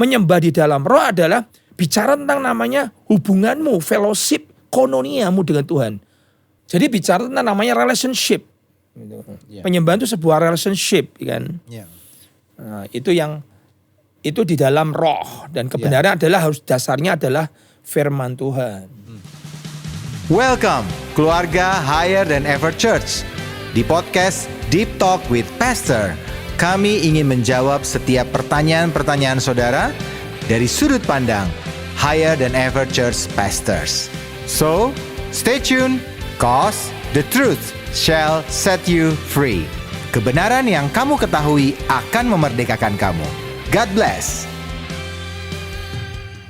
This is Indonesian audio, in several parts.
Menyembah di dalam roh adalah bicara tentang namanya hubunganmu, fellowship, kononiamu dengan Tuhan. Jadi bicara tentang namanya relationship. Penyembahan itu sebuah relationship, kan? Nah, itu di dalam roh, dan kebenaran adalah harus dasarnya adalah firman Tuhan. Welcome keluarga Higher Than Ever Church. Di podcast Deep Talk with Pastor, kami ingin menjawab setiap pertanyaan-pertanyaan saudara dari sudut pandang Higher Than Ever Church Pastors. So, stay tuned, cause the truth shall set you free. Kebenaran yang kamu ketahui akan memerdekakan kamu. God bless.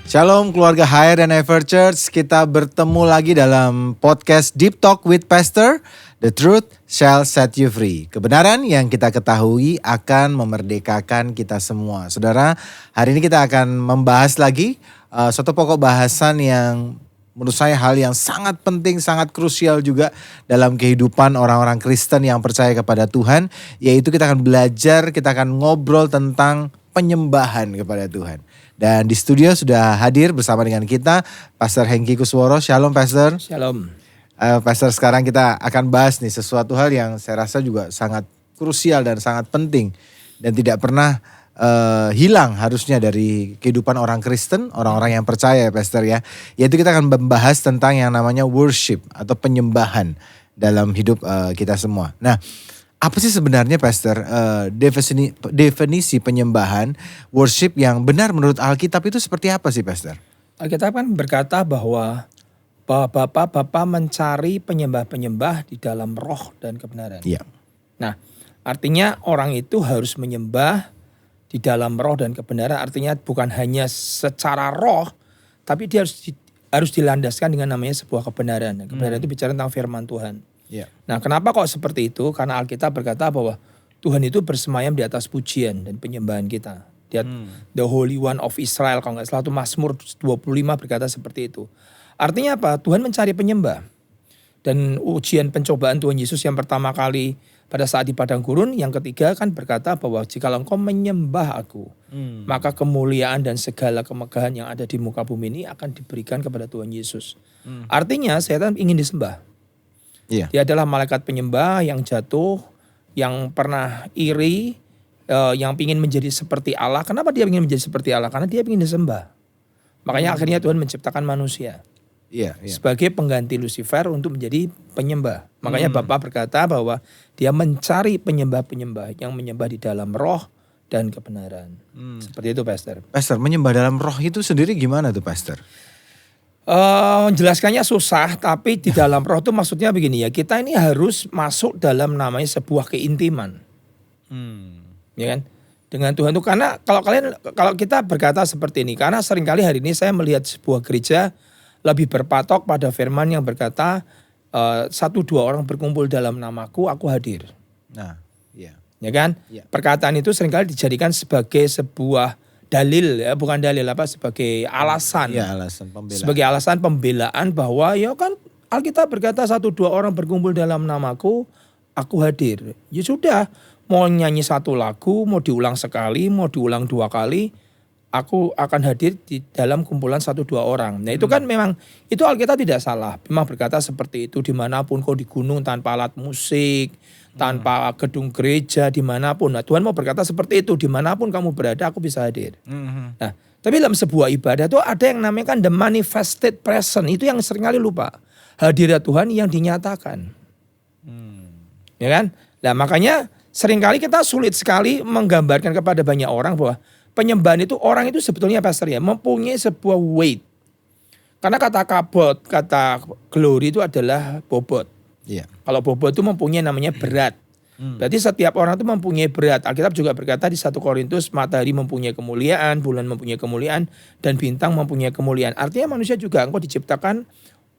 Shalom keluarga Higher Than Ever Church. Kita bertemu lagi dalam podcast Deep Talk with Pastor. The truth shall set you free. Kebenaran yang kita ketahui akan memerdekakan kita semua. Saudara, hari ini kita akan membahas lagi suatu pokok bahasan yang menurut saya hal yang sangat penting, sangat krusial juga dalam kehidupan orang-orang Kristen yang percaya kepada Tuhan. Yaitu kita akan belajar, kita akan ngobrol tentang penyembahan kepada Tuhan. Dan di studio sudah hadir bersama dengan kita Pastor Hengki Kusworo. Shalom Pastor. Shalom. Pastor, sekarang kita akan bahas nih sesuatu hal yang saya rasa juga sangat krusial dan sangat penting. Dan tidak pernah hilang harusnya dari kehidupan orang Kristen, orang-orang yang percaya Pastor ya. Yaitu kita akan membahas tentang yang namanya worship atau penyembahan dalam hidup kita semua. Nah, apa sih sebenarnya Pastor definisi penyembahan worship yang benar menurut Alkitab itu seperti apa sih Pastor? Alkitab kan berkata bahwa Bapa mencari penyembah-penyembah di dalam roh dan kebenaran. Iya. Nah, artinya orang itu harus menyembah di dalam roh dan kebenaran. Artinya bukan hanya secara roh, tapi dia harus dilandaskan dengan namanya sebuah kebenaran. Kebenaran itu bicara tentang firman Tuhan. Iya. Nah, kenapa kok seperti itu? Karena Alkitab berkata bahwa Tuhan itu bersemayam di atas pujian dan penyembahan kita. Dia the Holy One of Israel, kalau nggak salah itu Mazmur 25 berkata seperti itu. Artinya apa? Tuhan mencari penyembah. Dan ujian pencobaan Tuhan Yesus yang pertama kali pada saat di padang gurun, yang ketiga kan berkata bahwa jika engkau menyembah aku, maka kemuliaan dan segala kemegahan yang ada di muka bumi ini akan diberikan kepada Tuhan Yesus. Artinya setan ingin disembah. Iya. Dia adalah malaikat penyembah yang jatuh, yang pernah iri, yang ingin menjadi seperti Allah. Kenapa dia ingin menjadi seperti Allah? Karena dia ingin disembah. Makanya akhirnya Tuhan menciptakan manusia. Iya. Sebagai pengganti Lucifer untuk menjadi penyembah. Makanya Bapa berkata bahwa dia mencari penyembah-penyembah yang menyembah di dalam roh dan kebenaran. Seperti itu Pastor. Pastor, menyembah dalam roh itu sendiri gimana tuh Pastor? Menjelaskannya susah, tapi di dalam roh itu maksudnya begini ya. Kita ini harus masuk dalam namanya sebuah keintiman. Ya kan? Dengan Tuhan itu. Karena kalau kita berkata seperti ini, karena seringkali hari ini saya melihat sebuah gereja lebih berpatok pada firman yang berkata 1-2 orang berkumpul dalam namaku, aku hadir. Nah, iya. Ya kan? Ya. Perkataan itu seringkali dijadikan sebagai sebuah dalil ya, bukan dalil sebagai alasan. Iya, alasan pembelaan. Sebagai alasan pembelaan bahwa ya kan Alkitab berkata 1-2 orang berkumpul dalam namaku, aku hadir. Ya sudah, mau nyanyi satu lagu, mau diulang sekali, mau diulang 2 kali, aku akan hadir di dalam kumpulan 1-2 orang. Nah itu kan memang, itu Alkitab tidak salah. Memang berkata seperti itu dimanapun kau di gunung tanpa alat musik, tanpa gedung gereja, dimanapun. Nah Tuhan mau berkata seperti itu, dimanapun kamu berada aku bisa hadir. Nah tapi dalam sebuah ibadah itu ada yang namanya kan the manifested presence. Itu yang seringkali lupa. Hadirat Tuhan yang dinyatakan. Ya kan? Nah makanya seringkali kita sulit sekali menggambarkan kepada banyak orang bahwa penyembahan itu orang itu sebetulnya Pastor ya mempunyai sebuah weight. Karena kata kabot, kata glory itu adalah bobot. Iya. Kalau bobot itu mempunyai namanya berat. Berarti setiap orang itu mempunyai berat. Alkitab juga berkata di 1 Korintus matahari mempunyai kemuliaan, bulan mempunyai kemuliaan, dan bintang mempunyai kemuliaan. Artinya manusia juga engkau diciptakan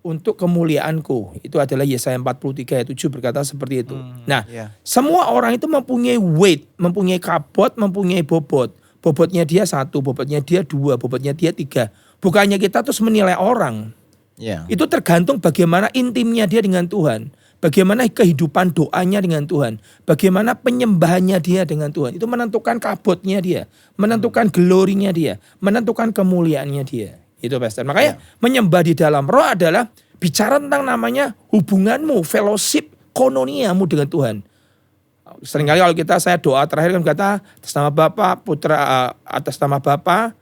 untuk kemuliaanku. Itu adalah Yesaya 43 ayat 7 berkata seperti itu. Nah, semua orang itu mempunyai weight, mempunyai kabot, mempunyai bobot. Bobotnya dia 1, bobotnya dia 2, bobotnya dia 3. Bukannya kita terus menilai orang. Yeah. Itu tergantung bagaimana intimnya dia dengan Tuhan. bagaimana kehidupan doanya dengan Tuhan, bagaimana penyembahannya dia dengan Tuhan. Itu menentukan kabutnya dia, menentukan glorinya dia, menentukan kemuliaannya dia. Itu Pastor. Makanya menyembah di dalam roh adalah bicara tentang namanya hubunganmu, fellowship, kononiamu dengan Tuhan. Seringkali kalau saya doa terakhir kan kata atas nama Bapa, Putra, atas nama Bapa,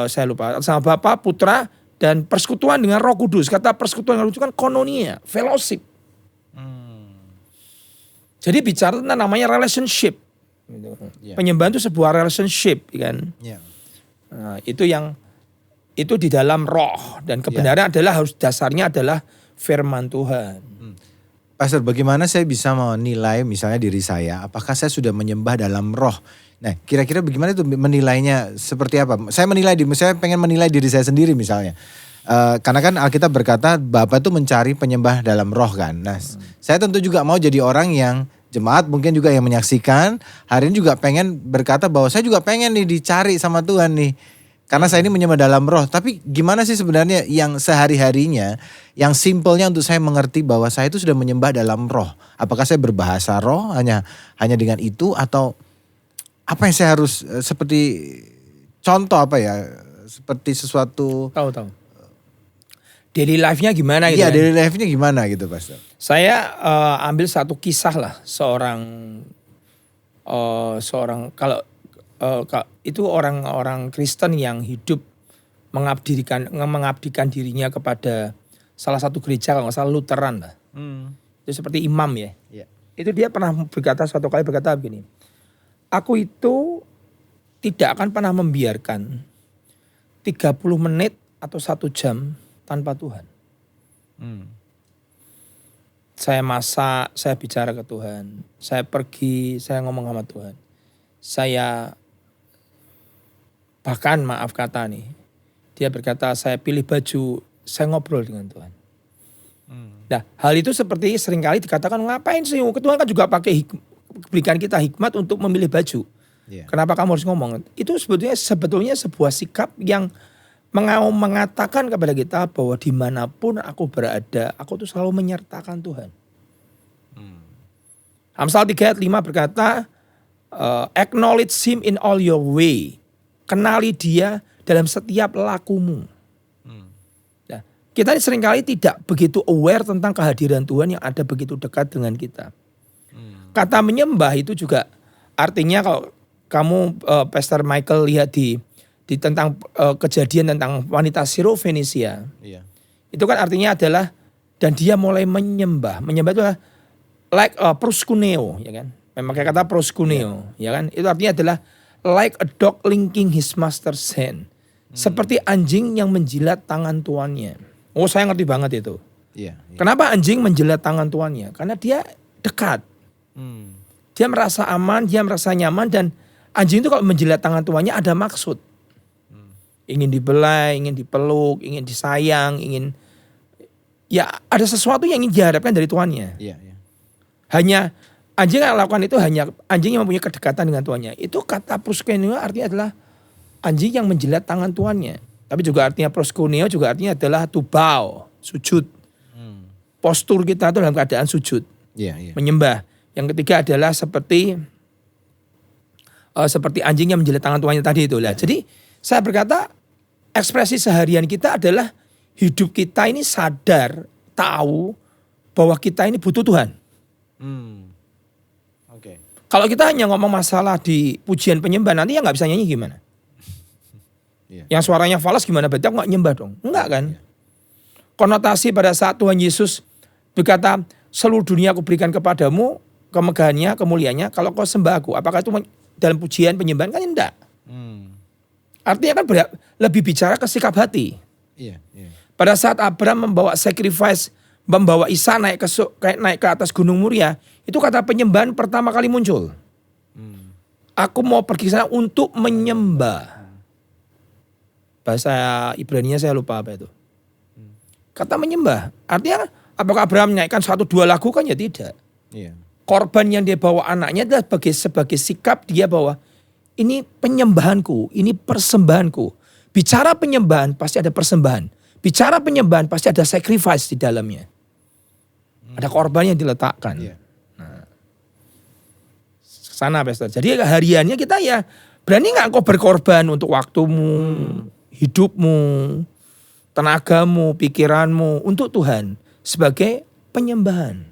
saya lupa, atas nama Bapa, Putra, dan persekutuan dengan Roh Kudus. Kata persekutuan dengan Roh Kudus kan kononia, fellowship. Jadi bicara tentang namanya relationship. Penyembahan itu sebuah relationship, kan? Nah, itu di dalam roh, dan kebenaran adalah dasarnya adalah firman Tuhan. Pastor, bagaimana saya bisa menilai misalnya diri saya, apakah saya sudah menyembah dalam roh? Nah, kira-kira bagaimana itu menilainya seperti apa? Saya pengen menilai diri saya sendiri misalnya. Karena kan Alkitab berkata Bapa itu mencari penyembah dalam roh kan. Nah, saya tentu juga mau jadi orang yang jemaat mungkin juga yang menyaksikan hari ini juga pengen berkata bahwa saya juga pengen nih dicari sama Tuhan nih. Karena saya ini menyembah dalam roh. Tapi gimana sih sebenarnya yang sehari-harinya, yang simpelnya untuk saya mengerti bahwa saya itu sudah menyembah dalam roh. Apakah saya berbahasa roh hanya dengan itu, atau apa yang saya harus seperti contoh apa ya, seperti sesuatu. Tahu. Daily life-nya gimana gitu? Iya, daily life-nya gimana gitu, Pastor? Saya ambil satu kisah lah, seorang itu orang-orang Kristen yang hidup mengabdikan dirinya kepada salah satu gereja, kalau nggak salah Lutheran lah. Itu seperti imam ya. Itu dia pernah suatu kali berkata begini, aku itu tidak akan pernah membiarkan 30 menit atau 1 jam tanpa Tuhan. Saya masak, saya bicara ke Tuhan. Saya pergi, saya ngomong sama Tuhan. Saya bahkan maaf kata nih, dia berkata saya pilih baju, saya ngobrol dengan Tuhan. Nah, hal itu seperti seringkali dikatakan, ngapain sih? Tuhan kan juga berikan kita hikmat untuk memilih baju. Kenapa kamu harus ngomong? Itu sebetulnya sebuah sikap yang mengatakan kepada kita bahwa dimanapun aku berada, aku tuh selalu menyertakan Tuhan. Amsal 3 ayat 5 berkata, acknowledge him in all your way. Kenali dia dalam setiap lakumu. Nah, kita seringkali tidak begitu aware tentang kehadiran Tuhan yang ada begitu dekat dengan kita. Kata menyembah itu juga artinya, kalau kamu Pastor Michael lihat di tentang kejadian tentang wanita Sirofenisia. Itu kan artinya adalah, dan dia mulai menyembah. Menyembah itu adalah like proskuneo, ya kan? Memakai kata proskuneo, ya kan? Itu artinya adalah like a dog linking his master's hand. Seperti anjing yang menjilat tangan tuannya. Oh, saya ngerti banget itu. Kenapa anjing menjilat tangan tuannya? Karena dia dekat. Dia merasa aman, dia merasa nyaman, dan anjing itu kalau menjilat tangan tuannya ada maksud. Ingin dibelai, ingin dipeluk, ingin disayang, ya ada sesuatu yang ingin diharapkan dari tuannya. Hanya anjing yang lakukan itu hanya anjing yang mempunyai kedekatan dengan tuannya. Itu kata proskuneo artinya adalah anjing yang menjilat tangan tuannya. Tapi juga artinya proskuneo juga artinya adalah to bow, sujud. Postur kita itu dalam keadaan sujud. Menyembah. Yang ketiga adalah seperti anjing yang menjilat tangan tuannya tadi itu lah. Jadi saya berkata ekspresi seharian kita adalah hidup kita ini sadar, tahu bahwa kita ini butuh Tuhan. Kalau kita hanya ngomong masalah di pujian penyembah, nanti ya nggak bisa nyanyi gimana? Yang suaranya falas gimana? Berarti aku nggak nyembah dong? Enggak kan? Konotasi pada saat Tuhan Yesus berkata, seluruh dunia aku berikan kepadamu, kemegahannya, kemuliaannya, kalau kau sembah aku. Apakah itu dalam pujian penyembahan? Kan enggak. Artinya kan lebih bicara ke sikap hati. Pada saat Abraham membawa sacrifice, membawa Isa naik ke atas Gunung Muria, itu kata penyembahan pertama kali muncul. Aku mau pergi sana untuk menyembah. Bahasa Ibrani-nya saya lupa apa itu. Kata menyembah. Artinya apakah Abraham menaikkan 1-2 lagu? Kan ya tidak. Korban yang dia bawa anaknya adalah sebagai sikap dia bahwa ini penyembahanku, ini persembahanku. Bicara penyembahan pasti ada persembahan. Bicara penyembahan pasti ada sacrifice di dalamnya. Ada korban yang diletakkan. Iya. Nah, sana Pastor. Jadi hariannya kita ya berani nggak kau berkorban untuk waktumu, hidupmu, tenagamu, pikiranmu untuk Tuhan sebagai penyembahan.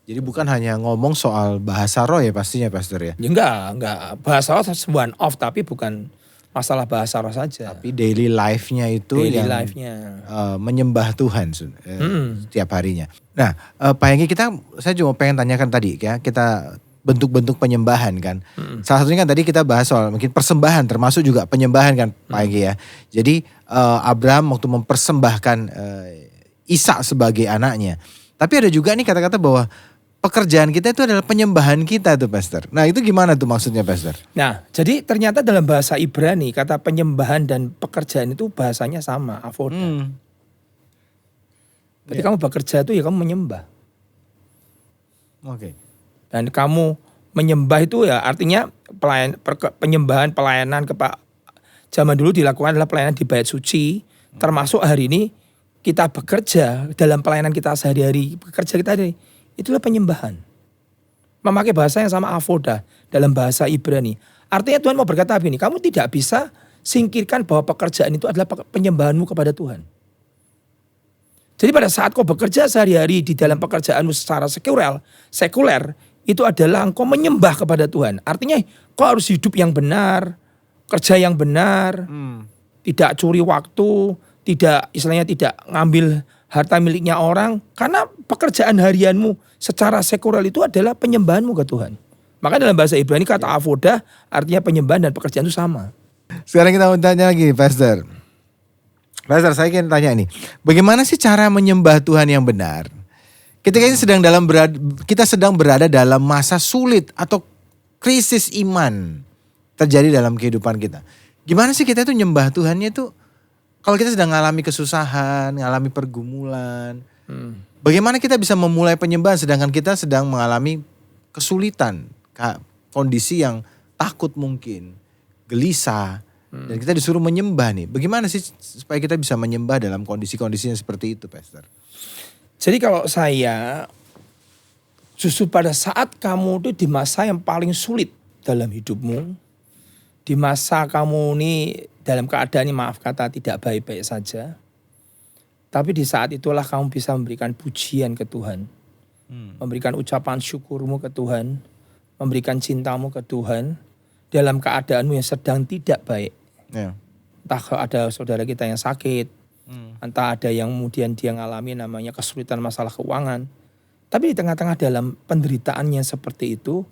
Jadi bukan hanya ngomong soal bahasa roh ya pastinya Pastor ya. Ya enggak. Bahasa roh one off tapi bukan masalah bahasa roh saja. Tapi daily life-nya itu Daily yang life-nya. menyembah Tuhan setiap harinya. Nah, Pak Hengki saya cuma pengen tanyakan tadi ya, kita bentuk-bentuk penyembahan kan. Salah satunya kan tadi kita bahas soal mungkin persembahan termasuk juga penyembahan kan Pak Hengki ya. Jadi Abraham waktu mempersembahkan Ishak sebagai anaknya. Tapi ada juga nih kata-kata bahwa pekerjaan kita itu adalah penyembahan kita tuh Pastor. Nah itu gimana tuh maksudnya Pastor? Nah, jadi ternyata dalam bahasa Ibrani kata penyembahan dan pekerjaan itu bahasanya sama, avoda. Jadi kamu bekerja itu ya kamu menyembah. Oke. Dan kamu menyembah itu ya artinya penyembahan pelayanan zaman dulu dilakukan adalah pelayanan di bait suci. Termasuk hari ini kita bekerja dalam pelayanan kita sehari-hari. Bekerja kita hari itulah penyembahan. Memakai bahasa yang sama avoda dalam bahasa Ibrani. Artinya Tuhan mau berkata begini, kamu tidak bisa singkirkan bahwa pekerjaan itu adalah penyembahanmu kepada Tuhan. Jadi pada saat kau bekerja sehari-hari di dalam pekerjaanmu secara sekuler, itu adalah engkau menyembah kepada Tuhan. Artinya kau harus hidup yang benar, kerja yang benar, tidak curi waktu, tidak ngambil harta miliknya orang, karena pekerjaan harianmu secara sekuler itu adalah penyembahanmu ke Tuhan. Maka dalam bahasa Ibrani kata avoda artinya penyembahan dan pekerjaan itu sama. Sekarang kita mau tanya lagi Pastor. Pastor saya ingin tanya ini, bagaimana sih cara menyembah Tuhan yang benar? Ketika kita sedang berada dalam masa sulit atau krisis iman terjadi dalam kehidupan kita. Gimana sih kita itu nyembah Tuhannya itu? Kalau kita sedang mengalami kesusahan, mengalami pergumulan, bagaimana kita bisa memulai penyembahan sedangkan kita sedang mengalami kesulitan, kondisi yang takut mungkin, gelisah, dan kita disuruh menyembah nih. Bagaimana sih supaya kita bisa menyembah dalam kondisi-kondisi yang seperti itu, Pastor? Jadi kalau saya, justru pada saat kamu itu di masa yang paling sulit dalam hidupmu, di masa kamu ini dalam keadaan ini maaf kata tidak baik-baik saja. Tapi di saat itulah kamu bisa memberikan pujian ke Tuhan. Memberikan ucapan syukurmu ke Tuhan. Memberikan cintamu ke Tuhan. Dalam keadaanmu yang sedang tidak baik. Yeah. Entah ada saudara kita yang sakit. Entah ada yang kemudian dia ngalami namanya kesulitan masalah keuangan. Tapi di tengah-tengah dalam penderitaannya seperti itu.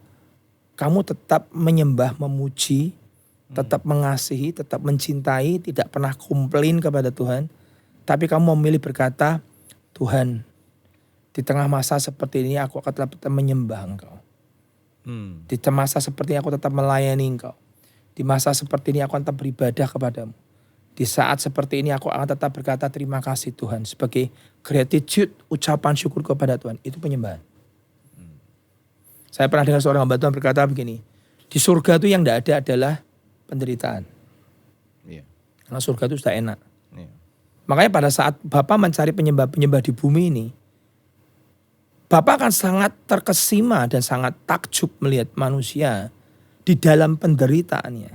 Kamu tetap menyembah, memuji. Tetap mengasihi, tetap mencintai, tidak pernah komplain kepada Tuhan. Tapi kamu memilih berkata, Tuhan, di tengah masa seperti ini aku akan tetap menyembah Engkau. Di masa seperti ini aku tetap melayani Engkau. Di masa seperti ini aku akan tetap beribadah kepadamu. Di saat seperti ini aku akan tetap berkata terima kasih Tuhan. Sebagai gratitude, ucapan syukur kepada Tuhan. Itu penyembahan. Saya pernah dengar seorang hamba Tuhan berkata begini. Di surga itu yang tidak ada adalah penderitaan. Karena surga itu sudah enak. Makanya pada saat Bapak mencari penyembah-penyembah di bumi ini, Bapak akan sangat terkesima dan sangat takjub melihat manusia di dalam penderitaannya.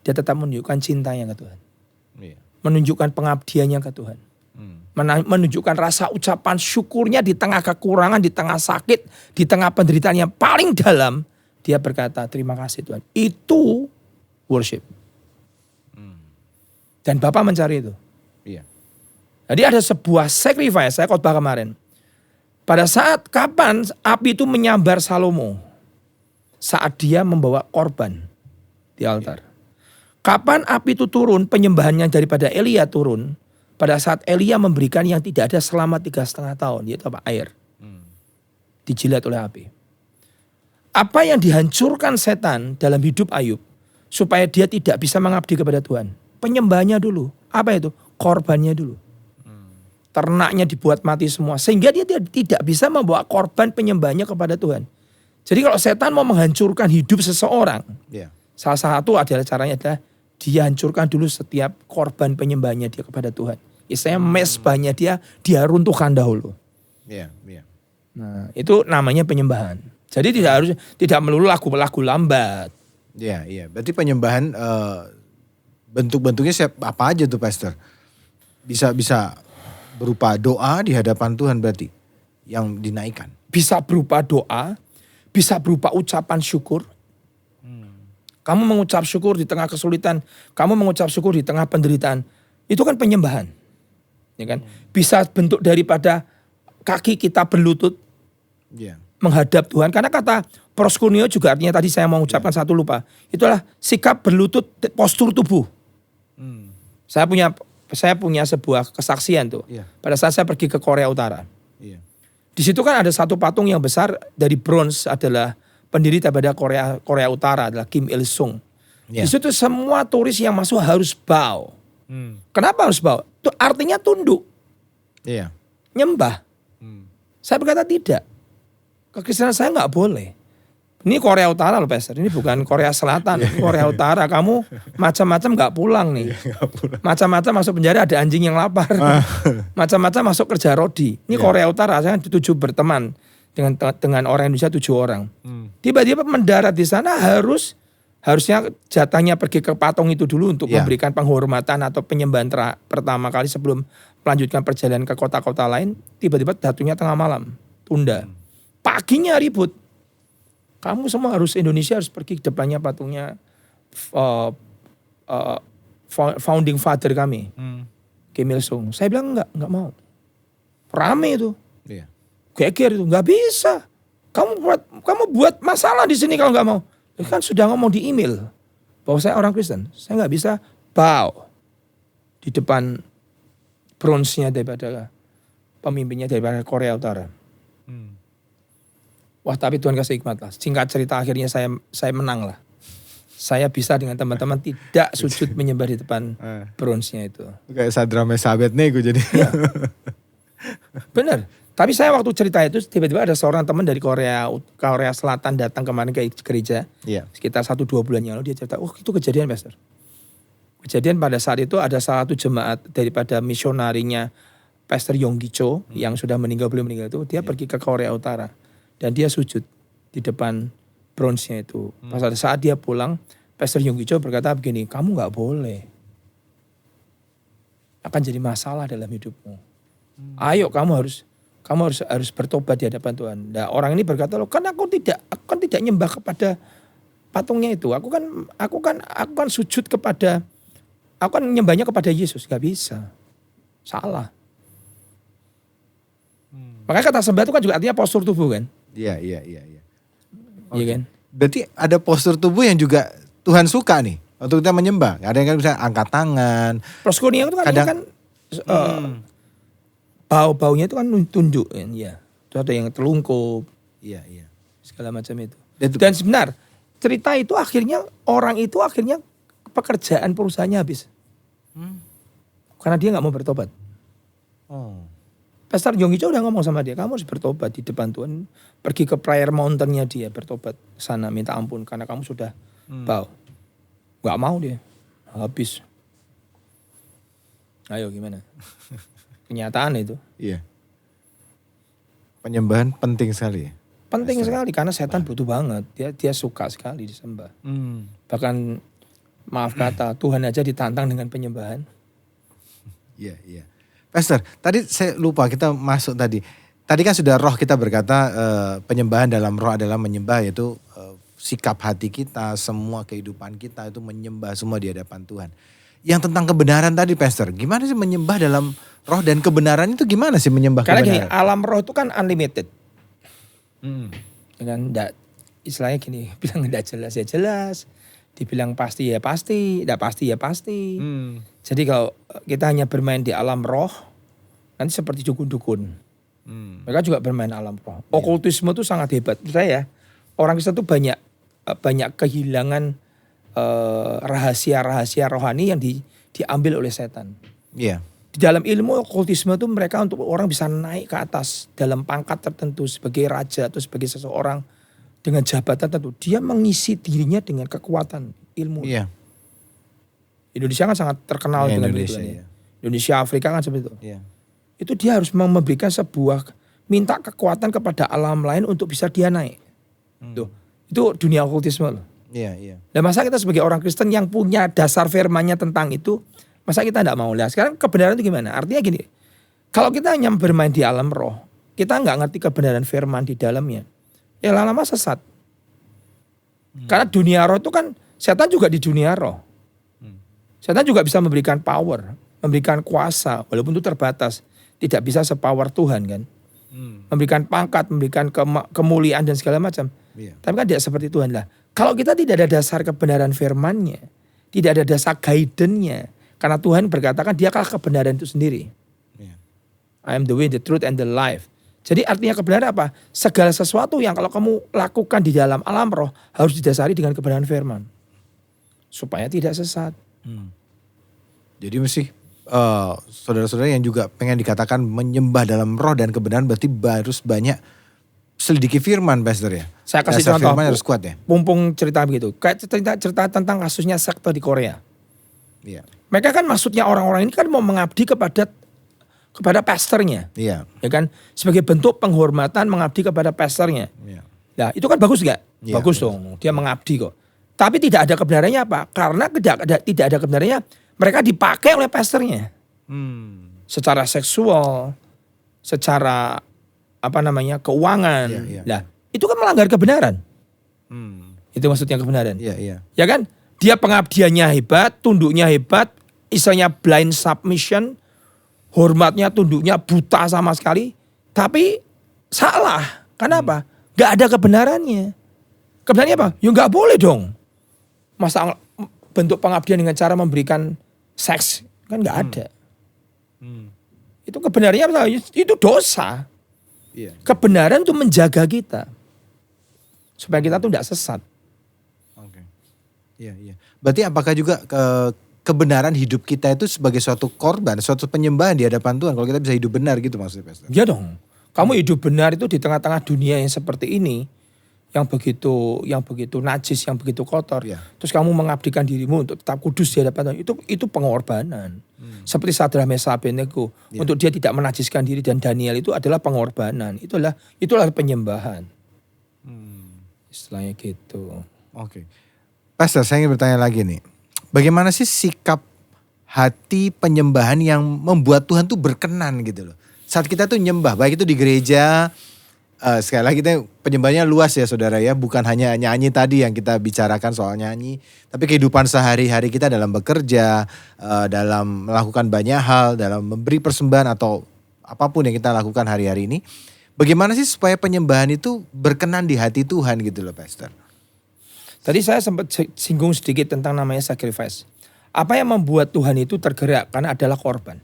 Dia tetap menunjukkan cintanya ke Tuhan. Menunjukkan pengabdiannya ke Tuhan. Menunjukkan rasa ucapan syukurnya di tengah kekurangan, di tengah sakit, di tengah penderitaan yang paling dalam. Dia berkata terima kasih Tuhan. Itu worship. Dan Bapak mencari itu. Jadi ada sebuah sacrifice, saya khotbah kemarin. Pada saat kapan api itu menyambar Salomo? Saat dia membawa korban di altar. Kapan api itu turun, penyembahannya daripada Elia turun. Pada saat Elia memberikan yang tidak ada selama 3,5 tahun, yaitu apa? Air. Dijilat oleh api. Apa yang dihancurkan setan dalam hidup Ayub supaya dia tidak bisa mengabdi kepada Tuhan? Penyembahnya dulu. Apa itu? Korbannya dulu. Ternaknya dibuat mati semua. Sehingga dia tidak bisa membawa korban penyembahnya kepada Tuhan. Jadi kalau setan mau menghancurkan hidup seseorang. Salah satu adalah caranya adalah dia hancurkan dulu setiap korban penyembahnya dia kepada Tuhan. Istilahnya mesbahnya dia runtuhkan dahulu. Iya, iya. Nah, itu namanya penyembahan. Jadi tidak melulu lagu-lagu lambat. Iya, iya. Berarti penyembahan bentuk-bentuknya apa aja tuh Pastor? Bisa berupa doa di hadapan Tuhan berarti yang dinaikkan. Bisa berupa doa, bisa berupa ucapan syukur. Kamu mengucap syukur di tengah kesulitan, kamu mengucap syukur di tengah penderitaan. Itu kan penyembahan. Ya kan? Bisa bentuk daripada kaki kita berlutut Iya. menghadap Tuhan. Karena kata proskuneo juga artinya tadi saya mau ucapkan satu lupa. Itulah sikap berlutut, postur tubuh. Saya punya sebuah kesaksian tuh. Iya. Pada saat saya pergi ke Korea Utara. Iya. Di situ kan ada satu patung yang besar dari bronze adalah pendiri daripada Korea Utara adalah Kim Il Sung. Iya. Di situ semua turis yang masuk harus bow. Kenapa harus bow? Itu artinya tunduk, Iya. nyembah. Saya berkata tidak. Kekristenan saya nggak boleh. Ini Korea Utara loh Pastor, ini bukan Korea Selatan, ini Korea Utara. Kamu macam-macam nggak pulang nih. Macam-macam masuk penjara ada anjing yang lapar. Macam-macam masuk kerja rodi. Ini Korea Utara, saya 7 berteman dengan orang Indonesia 7 orang. Tiba-tiba mendarat di sana harusnya jatahnya pergi ke patung itu dulu untuk memberikan penghormatan atau penyembahan pertama kali sebelum melanjutkan perjalanan ke kota-kota lain. Tiba-tiba jatuhnya tengah malam, tunda. Paginya ribut. Kamu semua Indonesia harus pergi ke depannya patungnya founding father kami, Kim Il Sung. Saya bilang enggak mau. Rame itu. Iya. Geger itu, nggak bisa. Kamu buat masalah di sini kalau nggak mau. Kan sudah ngomong di email bahwa saya orang Kristen, saya nggak bisa bow di depan bronze-nya daripada pemimpinnya daripada Korea Utara. Wah tapi Tuhan kasih hikmat lah. Singkat cerita akhirnya saya menang lah. Saya bisa dengan teman-teman tidak sujud menyembah di depan bronze-nya itu. Kayak Sadra Mesabet nih gue jadi. Ya. Bener. Tapi saya waktu cerita itu tiba-tiba ada seorang teman dari Korea Selatan datang kemarin ke gereja. Iya. Sekitar 1-2 bulan yang lalu dia cerita, itu kejadian Pastor. Kejadian pada saat itu ada salah satu jemaat daripada misionarinya Pastor Yonggi Cho yang sudah belum meninggal itu. Dia pergi ke Korea Utara. Dan dia sujud di depan bronze-nya itu. Pada saat dia pulang, Pastor Yonggi Cho berkata begini, kamu gak boleh. Akan jadi masalah dalam hidupmu. Ayo kamu harus bertobat di hadapan Tuhan. Nah, orang ini berkata, loh kan aku tidak nyembah kepada patungnya itu. Aku kan sujud kepada, aku kan nyembahnya kepada Yesus. Gak bisa. Salah. Makanya kata sembah itu kan juga artinya postur tubuh kan. Iya. Iya kan. Berarti ada postur tubuh yang juga Tuhan suka nih untuk kita menyembah. Ada yang kan bisa angkat tangan. Proskunia itu kan bau-baunya itu kan tunduk kan. Ya. Itu ada yang telungkup. Iya. Segala macam itu. Dan sebenar cerita itu akhirnya pekerjaan perusahaannya habis. Karena dia gak mau bertobat. Pastor Yonggi Cho udah ngomong sama dia, kamu harus bertobat di depan Tuhan. Pergi ke prayer mountain-nya dia, bertobat sana minta ampun karena kamu sudah bau. Gak mau dia, habis. Ayo gimana? Kenyataan itu. Iya. Penyembahan penting sekali ya. Penting sekali karena setan butuh banget. Dia suka sekali disembah. Bahkan maaf kata Tuhan aja ditantang dengan penyembahan. Iya. Pastor, tadi saya lupa kita masuk tadi. Tadi kan sudah roh kita berkata penyembahan dalam roh adalah menyembah, yaitu sikap hati kita, semua kehidupan kita itu menyembah semua di hadapan Tuhan. Yang tentang kebenaran tadi Pastor, gimana sih menyembah dalam roh dan kebenaran itu gimana sih menyembah karena kebenaran? Karena gini, alam roh itu kan unlimited. Dengan istilahnya gini, bilang tidak jelas ya jelas, dibilang pasti ya pasti, tidak pasti ya pasti. Jadi kalau kita hanya bermain di alam roh, nanti seperti dukun-dukun. Mereka juga bermain alam roh. Okultisme itu sangat hebat. Menurut saya orang Kristen itu banyak kehilangan rahasia-rahasia rohani yang diambil oleh setan. Iya. Di dalam ilmu okultisme itu mereka untuk orang bisa naik ke atas dalam pangkat tertentu sebagai raja atau sebagai seseorang dengan jabatan tertentu. Dia mengisi dirinya dengan kekuatan ilmu. Iya. Indonesia kan sangat terkenal dengan Indonesia, itu. Indonesia, Afrika kan seperti itu. Iya. Itu dia harus memberikan sebuah minta kekuatan kepada alam lain untuk bisa dia naik. Tuh, itu dunia okultisme loh. Iya, iya. Dan masa kita sebagai orang Kristen yang punya dasar firman-nya tentang itu, masa kita tidak mau lihat? Sekarang kebenaran itu gimana? Artinya gini, kalau kita hanya bermain di alam roh, kita nggak ngerti kebenaran firman di dalamnya, ya lama-lama sesat. Karena dunia roh itu kan, setan juga di dunia roh. Setan juga bisa memberikan power, memberikan kuasa, walaupun itu terbatas. Tidak bisa sepower Tuhan kan. Memberikan pangkat, memberikan kemuliaan dan segala macam. Iya. Tapi kan tidak seperti Tuhan lah. Kalau kita tidak ada dasar kebenaran firman-Nya, tidak ada dasar guidance-nya, karena Tuhan berkata kan dia adalah kebenaran itu sendiri. Iya. I am the way, the truth, and the life. Jadi artinya kebenaran apa? Segala sesuatu yang kalau kamu lakukan di dalam alam roh harus didasari dengan kebenaran firman. Supaya tidak sesat. Jadi mesti saudara-saudara yang juga pengen dikatakan menyembah dalam roh dan kebenaran berarti harus banyak selidiki firman, Pastor ya. Saya kasih Dasar contoh. firman harus kuat ya. Mumpung cerita begitu. Kayak cerita tentang kasusnya sekte di Korea. Iya. Mereka kan maksudnya orang-orang ini kan mau mengabdi kepada pastornya. Iya. Ya kan? Sebagai bentuk penghormatan mengabdi kepada pastornya. Iya. Nah itu kan bagus gak? Iya, Bagus bagus. dong. Dia mengabdi kok. Tapi tidak ada kebenarannya apa? Karena tidak ada kebenarannya. Mereka dipakai oleh pastornya. Secara seksual. Secara keuangan. Iya, iya. Nah itu kan melanggar kebenaran. Itu maksudnya kebenaran. Iya, iya. Ya kan? Dia pengabdiannya hebat, tunduknya hebat, istilahnya blind submission, hormatnya, tunduknya buta sama sekali. Tapi salah. Kenapa? Gak ada kebenarannya. Kebenarannya apa? Ya gak boleh dong. Masa bentuk pengabdian dengan cara memberikan seks? Kan gak ada. Itu kebenarannya apa? Itu dosa. Iya. Kebenaran itu menjaga kita. Supaya kita tuh gak sesat. Oke. Iya, iya. Berarti apakah juga kebenaran hidup kita itu sebagai suatu korban, suatu penyembahan di hadapan Tuhan kalau kita bisa hidup benar gitu maksudnya, Pastor? Iya dong. Kamu hidup benar itu di tengah-tengah dunia yang seperti ini, yang begitu najis, yang begitu kotor. Iya. Terus kamu mengabdikan dirimu untuk tetap kudus di hadapan Tuhan. Itu pengorbanan. Seperti Sadrah Mesach Abednego, Iya. untuk dia tidak menajiskan diri, dan Daniel itu adalah pengorbanan. Itulah penyembahan. Istilahnya gitu. Oke. Pastor, saya ingin bertanya lagi nih. Bagaimana sih sikap hati penyembahan yang membuat Tuhan tuh berkenan gitu loh. Saat kita tuh nyembah, baik itu di gereja, sekali lagi kita penyembahnya luas ya saudara ya. Bukan hanya nyanyi tadi yang kita bicarakan soal nyanyi. Tapi kehidupan sehari-hari kita dalam bekerja, dalam melakukan banyak hal, dalam memberi persembahan atau apapun yang kita lakukan hari-hari ini. Bagaimana sih supaya penyembahan itu berkenan di hati Tuhan gitu loh, Pastor? Tadi saya sempat singgung sedikit tentang namanya sacrifice. Apa yang membuat Tuhan itu tergerak? Karena adalah korban.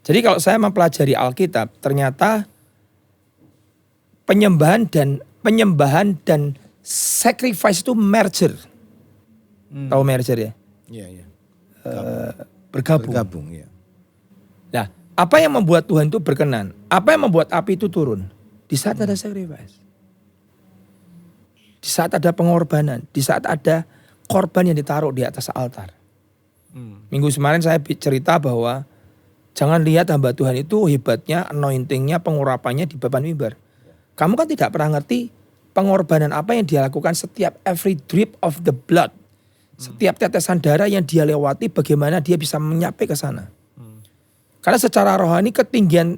Jadi kalau saya mempelajari Alkitab, ternyata penyembahan dan sacrifice itu merger. Tahu merger ya? Iya, iya. Bergabung. Iya. Nah, apa yang membuat Tuhan itu berkenan? Apa yang membuat api itu turun? Di saat ada sacrifice. Di saat ada pengorbanan. Di saat ada korban yang ditaruh di atas altar. Minggu kemarin saya cerita bahwa jangan lihat hamba Tuhan itu hebatnya, anointingnya, pengurapannya di depan mimbar. Kamu kan tidak pernah ngerti pengorbanan apa yang dia lakukan setiap every drip of the blood. Setiap tetesan darah yang dia lewati, bagaimana dia bisa menyapai ke sana. Karena secara rohani ketinggian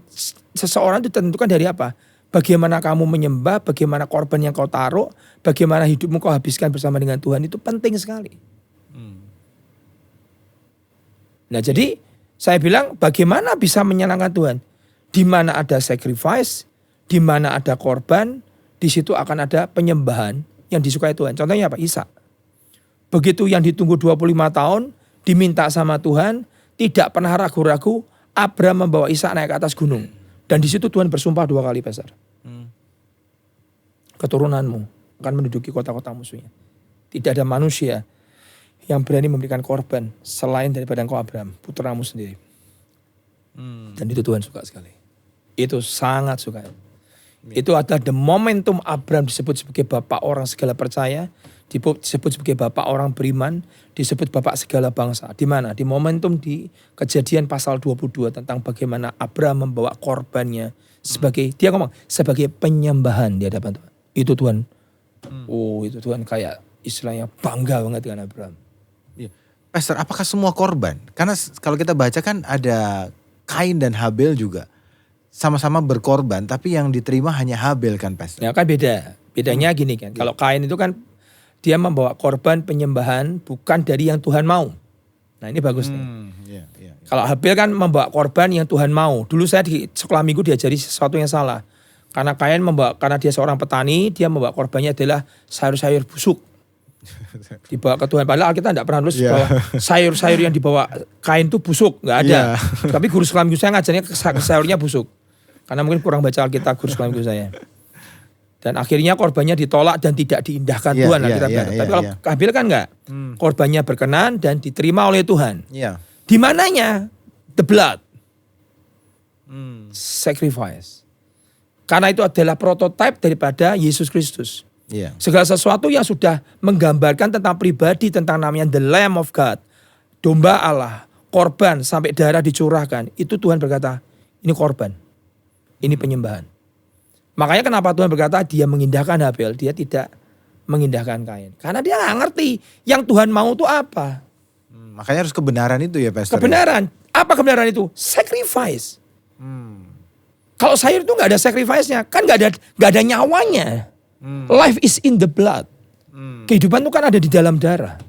seseorang itu ditentukan dari apa? Bagaimana kamu menyembah, bagaimana korban yang kau taruh, bagaimana hidupmu kau habiskan bersama dengan Tuhan, itu penting sekali. Nah jadi saya bilang bagaimana bisa menyenangkan Tuhan? Di mana ada sacrifice, di mana ada korban, di situ akan ada penyembahan yang disukai Tuhan. Contohnya apa? Ishak. Begitu yang ditunggu 25 tahun, diminta sama Tuhan, tidak pernah ragu-ragu, Abraham membawa Ishak naik ke atas gunung. Dan di situ Tuhan bersumpah 2 kali, Pastor. Keturunanmu akan menduduki kota-kota musuhnya. Tidak ada manusia yang berani memberikan korban selain daripada engkau Abraham, putramu sendiri. Dan itu Tuhan suka sekali. Itu sangat suka. Itu adalah the momentum Abraham disebut sebagai bapak orang segala percaya. disebut sebagai bapak orang beriman, disebut bapak segala bangsa. Di mana? Di momentum di Kejadian pasal 22 tentang bagaimana Abraham membawa korbannya sebagai, dia ngomong, sebagai penyembahan di hadapan Tuhan. Itu Tuhan, itu Tuhan kayak istilahnya bangga banget dengan Abraham. Iya. Pastor, apakah semua korban? Karena kalau kita baca kan ada Kain dan Habel juga sama-sama berkorban, tapi yang diterima hanya Habel kan, Pastor? Ya kan beda. Bedanya gini kan, kalau Kain itu kan dia membawa korban penyembahan bukan dari yang Tuhan mau. Nah ini bagus nih. Kalau Habel kan membawa korban yang Tuhan mau. Dulu saya di sekolah minggu diajari sesuatu yang salah. Karena Kain karena dia seorang petani, dia membawa korbannya adalah sayur-sayur busuk. Dibawa ke Tuhan. Padahal kita tidak pernah nulis bahwa sayur-sayur yang dibawa Kain itu busuk. Nggak ada. Tapi guru sekolah minggu saya ngajarnya sayurnya busuk. Karena mungkin kurang baca Alkitab guru sekolah minggu saya. Dan akhirnya korbannya ditolak dan tidak diindahkan Tuhan. Tapi kalau Habel kan enggak. Korbannya berkenan dan diterima oleh Tuhan. Di mananya? The blood. Sacrifice. Karena itu adalah prototipe daripada Yesus Kristus. Segala sesuatu yang sudah menggambarkan tentang pribadi, tentang namanya the Lamb of God. Domba Allah, korban sampai darah dicurahkan. Itu Tuhan berkata, ini korban. Ini penyembahan. Makanya kenapa Tuhan berkata dia mengindahkan Habel, dia tidak mengindahkan Kain. Karena dia gak ngerti yang Tuhan mau itu apa. Makanya harus kebenaran itu ya, Pastor. Kebenaran. Apa kebenaran itu? Sacrifice. Kalau sayur itu gak ada sacrifice-nya. Kan gak ada nyawanya. Life is in the blood. Kehidupan itu kan ada di dalam darah.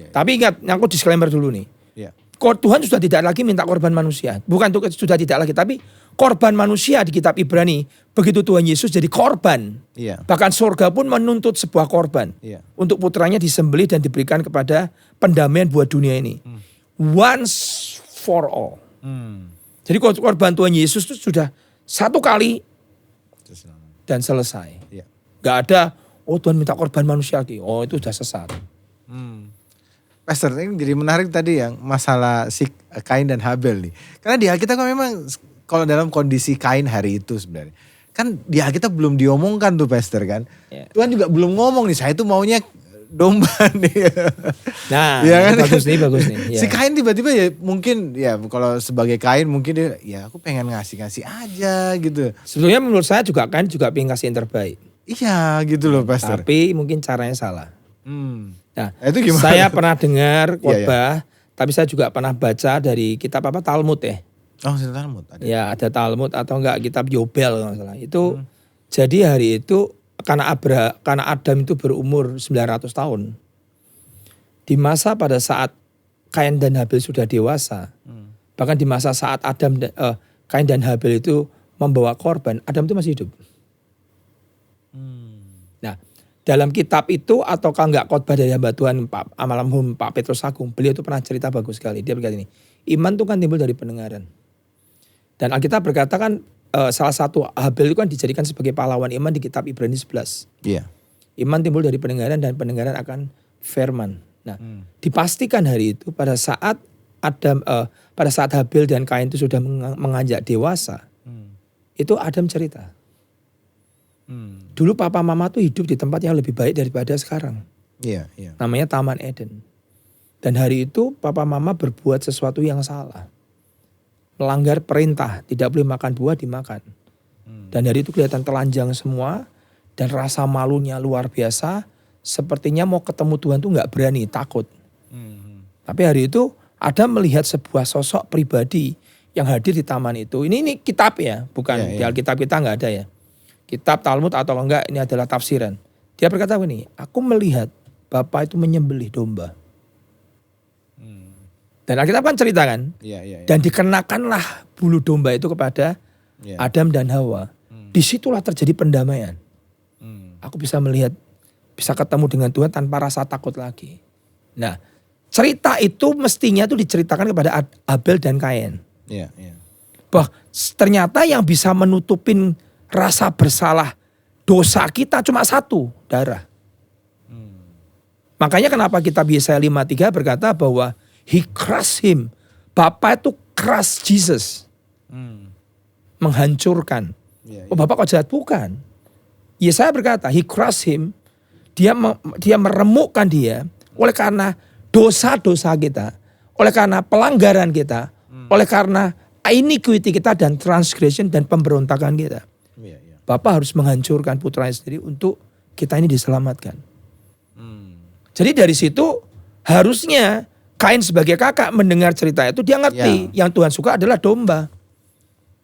Tapi ingat, aku disclaimer dulu nih. Tuhan sudah tidak lagi minta korban manusia. Bukan sudah tidak lagi, tapi korban manusia di kitab Ibrani. Begitu Tuhan Yesus jadi korban. Bahkan surga pun menuntut sebuah korban. Untuk putranya disembelih dan diberikan kepada pendamaian buat dunia ini. Once for all. Jadi korban Tuhan Yesus itu sudah satu kali dan selesai. Gak ada, Tuhan minta korban manusia lagi. Itu sudah sesat. Pastor, ini jadi menarik tadi yang masalah si Kain dan Habel nih. Karena di Alkitab kan memang kalau dalam kondisi Kain hari itu sebenarnya. Kan di Alkitab belum diomongkan tuh, Pastor kan. Tuhan juga belum ngomong nih, saya tuh maunya domba nih. Nah, kan? bagus nih. Si Kain tiba-tiba ya mungkin ya kalau sebagai Kain mungkin dia ya aku pengen ngasih aja gitu. Sebetulnya menurut saya juga Kain juga pengen kasih yang terbaik. Iya gitu loh, Pastor. Tapi mungkin caranya salah. Nah, itu gimana? Saya pernah dengar khotbah, tapi saya juga pernah baca dari kitab Talmud ya. Oh, Talmud ada. Ya, ada Talmud atau enggak kitab Yobel kalau salah. Itu jadi hari itu karena Adam itu berumur 900 tahun. Di masa pada saat Kain dan Habel sudah dewasa. Bahkan di masa saat Kain dan Habel itu membawa korban, Adam itu masih hidup. Nah, dalam kitab itu ataukah enggak khotbah dari hamba Tuhan almarhum Pak Petrus Agung, beliau itu pernah cerita bagus sekali. Dia berkata ini, iman itu kan timbul dari pendengaran. Dan Alkitab berkata kan salah satu Habel itu kan dijadikan sebagai pahlawan iman di kitab Ibrani 11. Iman timbul dari pendengaran dan pendengaran akan firman. Nah, dipastikan hari itu pada saat Habel dan Kain itu sudah menganjak dewasa, itu Adam cerita. Dulu papa mama tuh hidup di tempat yang lebih baik daripada sekarang. Namanya Taman Eden. Dan hari itu papa mama berbuat sesuatu yang salah. Melanggar perintah, tidak boleh makan buah dimakan. Dan hari itu kelihatan telanjang semua. Dan rasa malunya luar biasa. Sepertinya mau ketemu Tuhan tuh gak berani, takut. Tapi hari itu Adam melihat sebuah sosok pribadi yang hadir di taman itu. Ini kitab ya, bukan di Alkitab kita gak ada ya. Kitab Talmud atau enggak ini adalah tafsiran. Dia berkata begini, aku melihat Bapak itu menyembelih domba. Dan Alkitab kan cerita kan. Dan dikenakanlah bulu domba itu kepada Adam dan Hawa. Disitulah terjadi pendamaian. Aku bisa melihat, bisa ketemu dengan Tuhan tanpa rasa takut lagi. Nah, cerita itu mestinya itu diceritakan kepada Habel dan Kain. Bahwa ternyata yang bisa menutupin rasa bersalah dosa kita cuma satu, darah. Makanya kenapa kitab Yesaya 53 berkata bahwa he crushed him. Bapak itu crush Jesus. Menghancurkan. Bapak kok jahat? Bukan. Yesaya berkata he crushed him. dia meremukkan dia oleh karena dosa-dosa kita, oleh karena pelanggaran kita, oleh karena iniquity kita dan transgression dan pemberontakan kita. Bapa harus menghancurkan putranya sendiri untuk kita ini diselamatkan. Jadi dari situ harusnya Kain sebagai kakak mendengar cerita itu dia ngerti yang Tuhan suka adalah domba,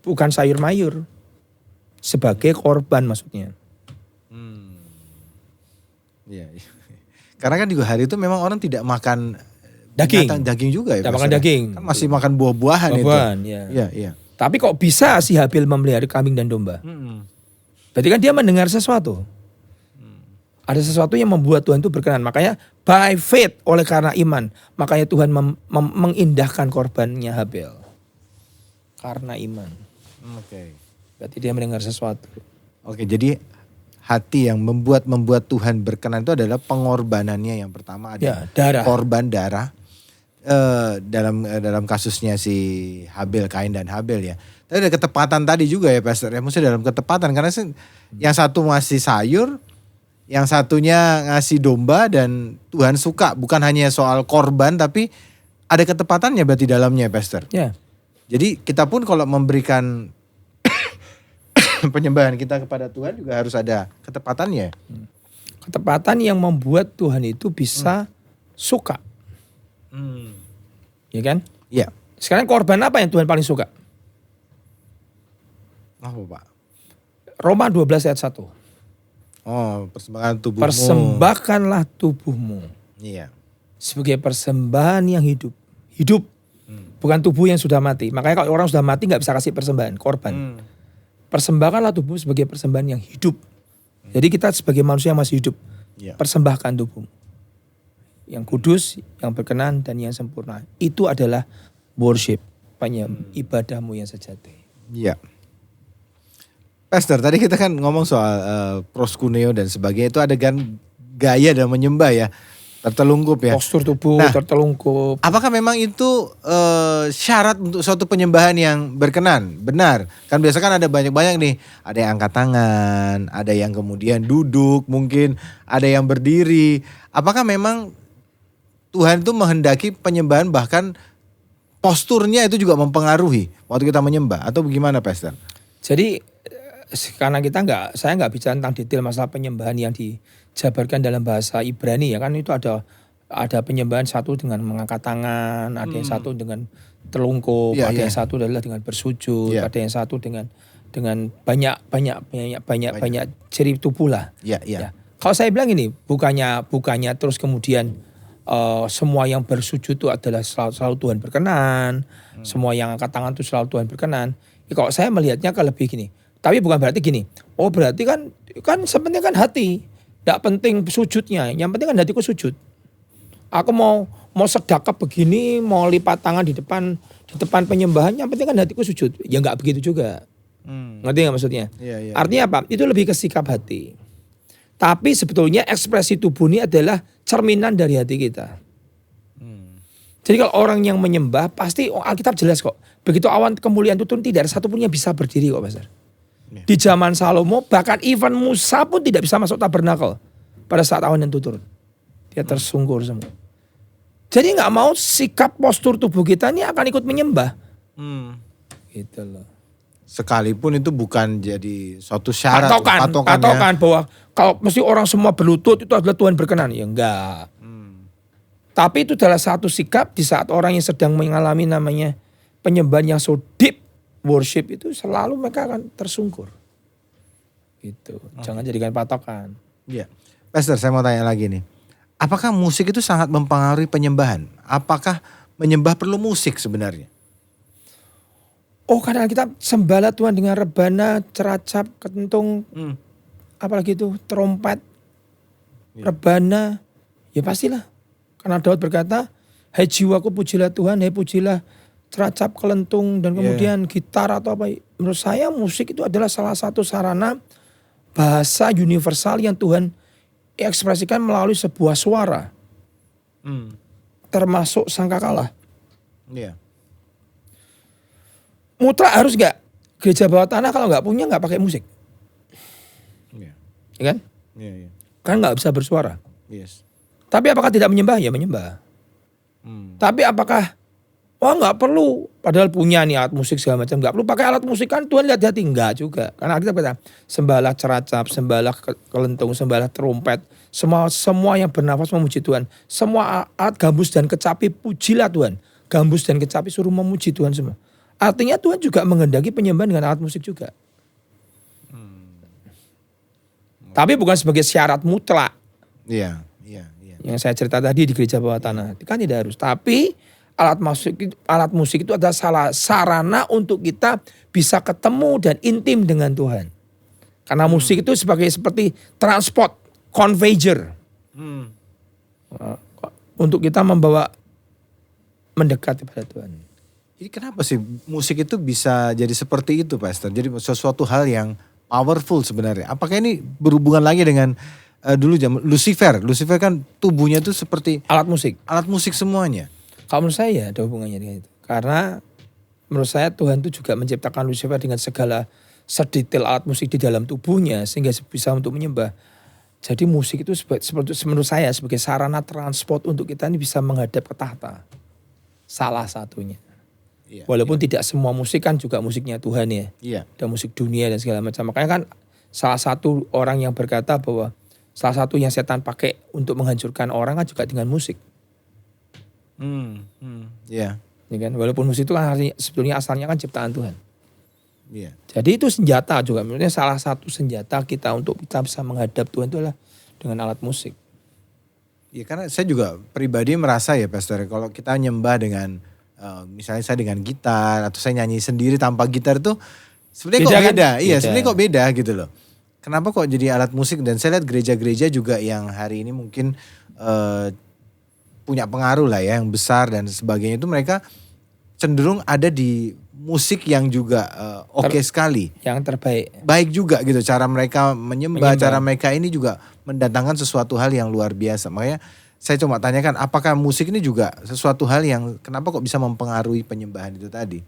bukan sayur mayur. Sebagai korban maksudnya. Iya. Karena kan juga hari itu memang orang tidak makan daging juga ya. Tidak makan daging. Kan masih makan buah-buahan itu. Iya. Tapi kok bisa si Habil memelihara kambing dan domba? Berarti kan dia mendengar sesuatu. Ada sesuatu yang membuat Tuhan itu berkenan. Makanya by faith, oleh karena iman. Makanya Tuhan mengindahkan korbannya Habil. Karena iman. Berarti dia mendengar sesuatu. Oke, jadi hati yang membuat Tuhan berkenan itu adalah pengorbanannya yang pertama ada darah. Korban darah. Dalam kasusnya si Habil, Kain dan Habil ya. Tapi ada ketepatan tadi juga ya Pastor. Ya, maksudnya dalam ketepatan karena yang satu ngasih sayur, yang satunya ngasih domba dan Tuhan suka. Bukan hanya soal korban tapi ada ketepatannya berarti dalamnya Pastor. Ya. Jadi kita pun kalau memberikan penyembahan kita kepada Tuhan juga harus ada ketepatannya. Ketepatan yang membuat Tuhan itu bisa suka. Ya kan? Iya. Sekarang korban apa yang Tuhan paling suka? Apa Pak? Roma 12 ayat 1. Oh, persembahan tubuhmu. Persembahkanlah tubuhmu. Iya. Sebagai persembahan yang hidup. Hidup. Bukan tubuh yang sudah mati. Makanya kalau orang sudah mati gak bisa kasih persembahan, korban. Persembahkanlah tubuhmu sebagai persembahan yang hidup. Jadi kita sebagai manusia yang masih hidup. Persembahkan tubuhmu. Yang kudus, yang berkenan, dan yang sempurna. Itu adalah worship. Ibadahmu yang sejati. Iya. Pastor, tadi kita kan ngomong soal proskuneo dan sebagainya. Itu adegan gaya dan menyembah ya. Tertelungkup ya. Postur tubuh tertelungkup. Apakah memang itu syarat untuk suatu penyembahan yang berkenan? Benar. Kan biasa kan ada banyak-banyak nih. Ada yang angkat tangan, ada yang kemudian duduk mungkin, ada yang berdiri. Apakah memang Tuhan itu menghendaki penyembahan bahkan posturnya itu juga mempengaruhi waktu kita menyembah atau bagaimana Pastor? Jadi karena saya nggak bicara tentang detail masalah penyembahan yang dijabarkan dalam bahasa Ibrani ya kan itu ada penyembahan satu dengan mengangkat tangan, ada yang satu dengan terlungkup, ada yang satu adalah dengan bersujud, ada yang satu dengan banyak ciri tubuh lah. Ya. Kalau saya bilang ini bukannya terus kemudian semua yang bersujud itu adalah selalu Tuhan berkenan, semua yang angkat tangan itu selalu Tuhan berkenan. Ya, kalau saya melihatnya kan lebih gini. Tapi bukan berarti gini. Oh berarti kan sebenarnya kan hati. Tidak penting sujudnya. Yang penting kan hatiku sujud. Aku mau sedekap begini, mau lipat tangan di depan penyembahan. Yang penting kan hatiku sujud. Ya nggak begitu juga. Ngerti nggak maksudnya? Iya. Artinya apa? Itu lebih ke sikap hati. Tapi sebetulnya ekspresi tubuh ini adalah cerminan dari hati kita. Jadi kalau orang yang menyembah pasti Alkitab jelas kok. Begitu awan kemuliaan itu turun tidak ada satupun yang bisa berdiri kok Pastor. Di zaman Salomo bahkan even Musa pun tidak bisa masuk tabernakel pada saat awan itu turun. Dia tersungkur semua. Jadi nggak mau sikap postur tubuh kita ini akan ikut menyembah. Gitu loh. Sekalipun itu bukan jadi suatu syarat patokan bahwa kalau mesti orang semua berlutut itu adalah Tuhan berkenan. Ya enggak. Tapi itu adalah satu sikap di saat orang yang sedang mengalami namanya penyembahan yang so deep worship itu selalu mereka akan tersungkur. Gitu. Jangan jadikan patokan. Iya. Pastor, saya mau tanya lagi nih. Apakah musik itu sangat mempengaruhi penyembahan? Apakah menyembah perlu musik sebenarnya? Oh, kadang kita sembahlah Tuhan dengan rebana, ceracap, kentung, apalagi itu trompet, rebana, ya pastilah. Karena Daud berkata, hai jiwaku pujilah Tuhan, hai pujilah ceracap, kelentung, dan kemudian gitar atau apa. Menurut saya musik itu adalah salah satu sarana bahasa universal yang Tuhan ekspresikan melalui sebuah suara. Termasuk sangkakala. Mutlak harus gak? Gereja bawah tanah kalau gak punya gak pakai musik. Ya kan? kan nggak bisa bersuara. Yes. Tapi apakah tidak menyembah? Ya menyembah. Tapi apakah nggak perlu, padahal punya nih alat musik segala macam, nggak perlu pakai alat musik kan Tuhan lihat hati, enggak juga. Karena kita berkata sembahlah ceracap, sembahlah kelentung, sembahlah trompet, semua yang bernafas memuji Tuhan. Semua alat gambus dan kecapi pujilah Tuhan. Gambus dan kecapi suruh memuji Tuhan semua. Artinya Tuhan juga menghendaki penyembahan dengan alat musik juga. Tapi bukan sebagai syarat mutlak. Iya. Yang saya cerita tadi di gereja bawah tanah, kan tidak harus. Tapi alat musik itu adalah sarana untuk kita bisa ketemu dan intim dengan Tuhan. Karena musik itu seperti transport, conveyor. Untuk kita mendekat kepada Tuhan. Jadi kenapa sih musik itu bisa jadi seperti itu, Pastor? Jadi sesuatu hal yang powerful sebenarnya. Apakah ini berhubungan lagi dengan dulu zaman Lucifer kan tubuhnya tuh seperti alat musik semuanya. Kalau menurut saya ada hubungannya dengan itu. Karena menurut saya Tuhan itu juga menciptakan Lucifer dengan segala sedetail alat musik di dalam tubuhnya sehingga bisa untuk menyembah. Jadi musik itu seperti menurut saya sebagai sarana transport untuk kita ini bisa menghadap ke tahta. Salah satunya. Walaupun tidak semua musik kan juga musiknya Tuhan ya. Ada musik dunia dan segala macam. Makanya kan salah satu orang yang berkata bahwa salah satu yang setan pakai untuk menghancurkan orang kan juga dengan musik. Ya kan? Walaupun musik itu kan sebetulnya asalnya kan ciptaan Tuhan. Jadi itu senjata juga. Maksudnya salah satu senjata kita untuk kita bisa menghadap Tuhan itu adalah dengan alat musik. Ya karena saya juga pribadi merasa ya Pastor, kalau kita nyembah dengan misalnya saya dengan gitar atau saya nyanyi sendiri tanpa gitar itu sebenarnya kok beda. Kan? Iya sebenarnya kok beda gitu loh. Kenapa kok jadi alat musik? Dan saya lihat gereja-gereja juga yang hari ini mungkin punya pengaruh lah ya yang besar dan sebagainya itu mereka cenderung ada di musik yang juga oke sekali. Yang terbaik. Baik juga gitu cara mereka menyembah, cara mereka ini juga mendatangkan sesuatu hal yang luar biasa. Makanya saya cuma tanyakan apakah musik ini juga sesuatu hal yang kenapa kok bisa mempengaruhi penyembahan itu tadi.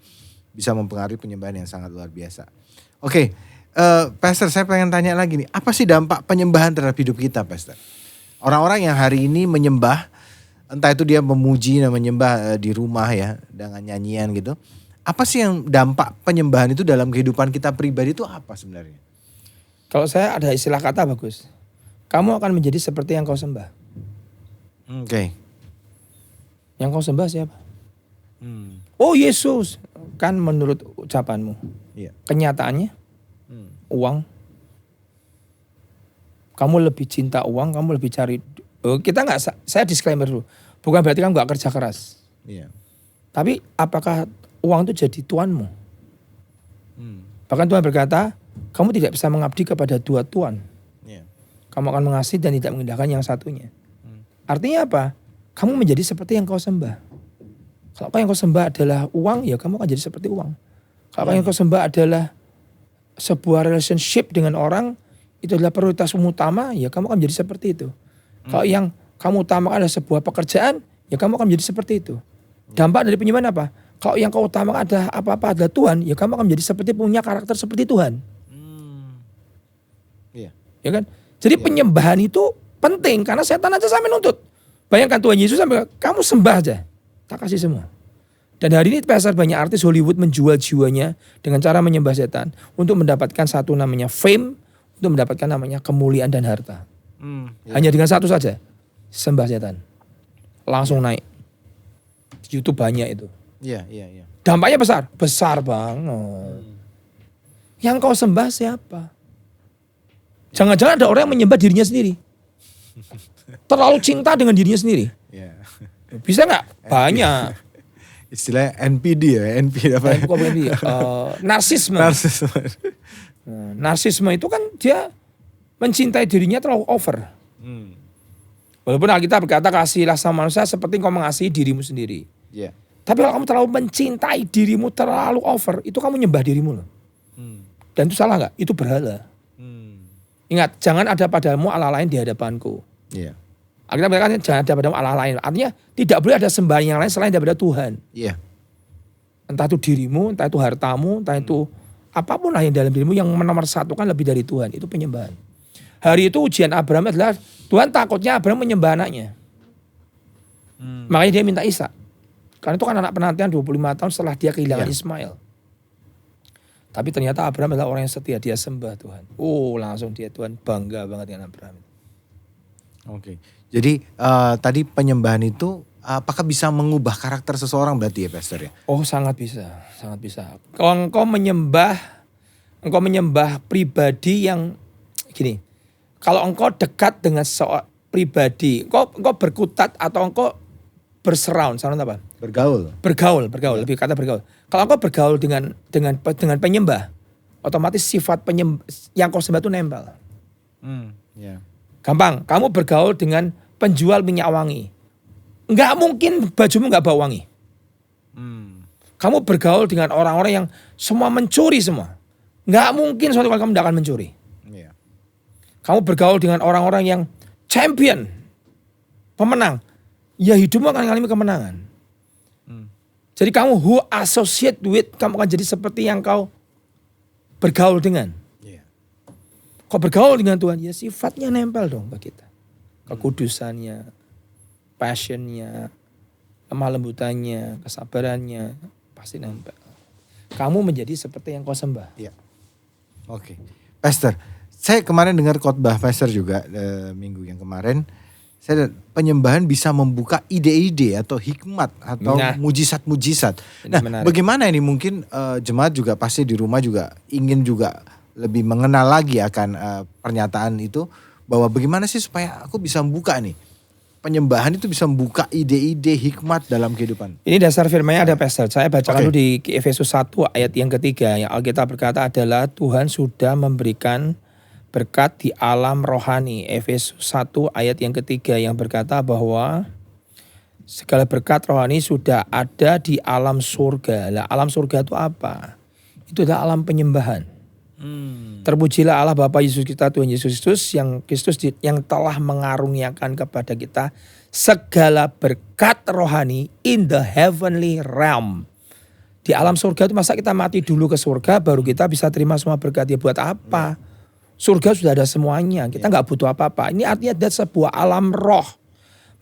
Bisa mempengaruhi penyembahan yang sangat luar biasa. Oke. Pastor saya pengen tanya lagi nih, apa sih dampak penyembahan terhadap hidup kita Pastor? Orang-orang yang hari ini menyembah, entah itu dia memuji dan menyembah di rumah ya, dengan nyanyian gitu. Apa sih yang dampak penyembahan itu dalam kehidupan kita pribadi itu apa sebenarnya? Kalau saya ada istilah kata bagus, kamu akan menjadi seperti yang kau sembah. Oke. Yang kau sembah siapa? Oh Yesus, kan menurut ucapanmu. Kenyataannya uang, kamu lebih cinta uang, kamu lebih cari. Kita nggak, saya disclaimer dulu, bukan berarti kamu nggak kerja keras. Tapi apakah uang itu jadi tuanmu? Bahkan Tuhan berkata, kamu tidak bisa mengabdi kepada dua tuan. Kamu akan mengasihi dan tidak mengindahkan yang satunya. Artinya apa? Kamu menjadi seperti yang kau sembah. Kalau yang kau sembah adalah uang, ya kamu akan jadi seperti uang. Kalau yang kau sembah adalah sebuah relationship dengan orang, itu adalah prioritas utama, ya kamu akan menjadi seperti itu. Kalau yang kamu utamakan adalah sebuah pekerjaan, ya kamu akan menjadi seperti itu. Dampak dari penyembahan apa? Kalau yang kau utamakan adalah apa-apa adalah Tuhan, ya kamu akan menjadi seperti punya karakter seperti Tuhan. Ya kan? Jadi penyembahan itu penting karena setan aja sampai nuntut. Bayangkan Tuhan Yesus sampai kamu sembah aja, tak kasih semua. Dan hari ini pasar banyak artis Hollywood menjual jiwanya dengan cara menyembah setan untuk mendapatkan satu namanya fame, untuk mendapatkan namanya kemuliaan dan harta. Hanya dengan satu saja, sembah setan. Langsung naik. Di YouTube banyak itu. Dampaknya besar banget. Yang kau sembah siapa? Jangan-jangan ada orang yang menyembah dirinya sendiri. Terlalu cinta dengan dirinya sendiri. Bisa nggak? Banyak. Istilahnya NPD ya, narsisme. Narsisme itu kan dia mencintai dirinya terlalu over. Walaupun Alkitab berkata kasihlah sama manusia seperti kau mengasihi dirimu sendiri. Tapi kalau kamu terlalu mencintai dirimu terlalu over, itu kamu nyembah dirimu loh. Dan itu salah nggak? Itu berhala. Ingat, jangan ada padamu Allah lain di hadapanku. Alkitab berkata jangan ada padamu Allah lain. Artinya tidak boleh ada sembahan yang lain selain daripada Tuhan. Entah itu dirimu, entah itu hartamu, entah itu apapun lah yang dalam dirimu yang nomor satu kan lebih dari Tuhan. Itu penyembahan. Hari itu ujian Abraham adalah Tuhan takutnya Abraham menyembah anaknya. Makanya dia minta Ishak. Karena itu kan anak penantian 25 tahun setelah dia kehilangan Ismail. Tapi ternyata Abraham adalah orang yang setia, dia sembah Tuhan. Langsung Tuhan bangga banget dengan Abraham. Oke. Jadi tadi penyembahan itu apakah bisa mengubah karakter seseorang berarti ya Pastor ya? Oh sangat bisa, sangat bisa. Kalau engkau menyembah pribadi yang gini. Kalau engkau dekat dengan seorang pribadi, engkau berkutat atau engkau bersurround, apa? Bergaul, lebih kata bergaul. Kalau engkau bergaul dengan penyembah, otomatis sifat yang kau sembah itu nempel. Gampang, kamu bergaul dengan penjual minyak wangi. Nggak mungkin bajumu nggak bau wangi. Kamu bergaul dengan orang-orang yang semua mencuri semua. Nggak mungkin suatu kali kamu tidak akan mencuri. Kamu bergaul dengan orang-orang yang champion, pemenang. Ya hidupmu akan mengalami kemenangan. Jadi kamu who associate with, kamu akan jadi seperti yang kau bergaul dengan. Kau bergaul dengan Tuhan, ya sifatnya nempel dong bagi kita. Kekudusannya, passionnya, lemah lembutannya, kesabarannya, pasti nempel. Kamu menjadi seperti yang kau sembah. Oke. Pastor, saya kemarin dengar khotbah Pastor juga minggu yang kemarin. Penyembahan bisa membuka ide-ide atau hikmat atau mujizat-mujizat. Nah, bagaimana ini mungkin jemaat juga pasti di rumah juga ingin juga lebih mengenal lagi akan pernyataan itu, bahwa bagaimana sih supaya aku bisa membuka nih. Penyembahan itu bisa membuka ide-ide hikmat dalam kehidupan. Ini dasar firman-nya ada Pastor. Saya bacakan dulu di Efesus 1 ayat yang ketiga. Yang Alkitab berkata adalah Tuhan sudah memberikan berkat di alam rohani. Efesus 1 ayat yang ketiga yang berkata bahwa segala berkat rohani sudah ada di alam surga. Lah, alam surga itu apa? Itu adalah alam penyembahan. Terpujilah Allah Bapa Yesus kita, Tuhan Yesus Kristus yang telah mengaruniakan kepada kita segala berkat rohani in the heavenly realm. Di alam surga itu masa kita mati dulu ke surga baru kita bisa terima semua berkat? Ya buat apa? Surga sudah ada semuanya, kita nggak butuh apa-apa. Ini artinya ada sebuah alam roh.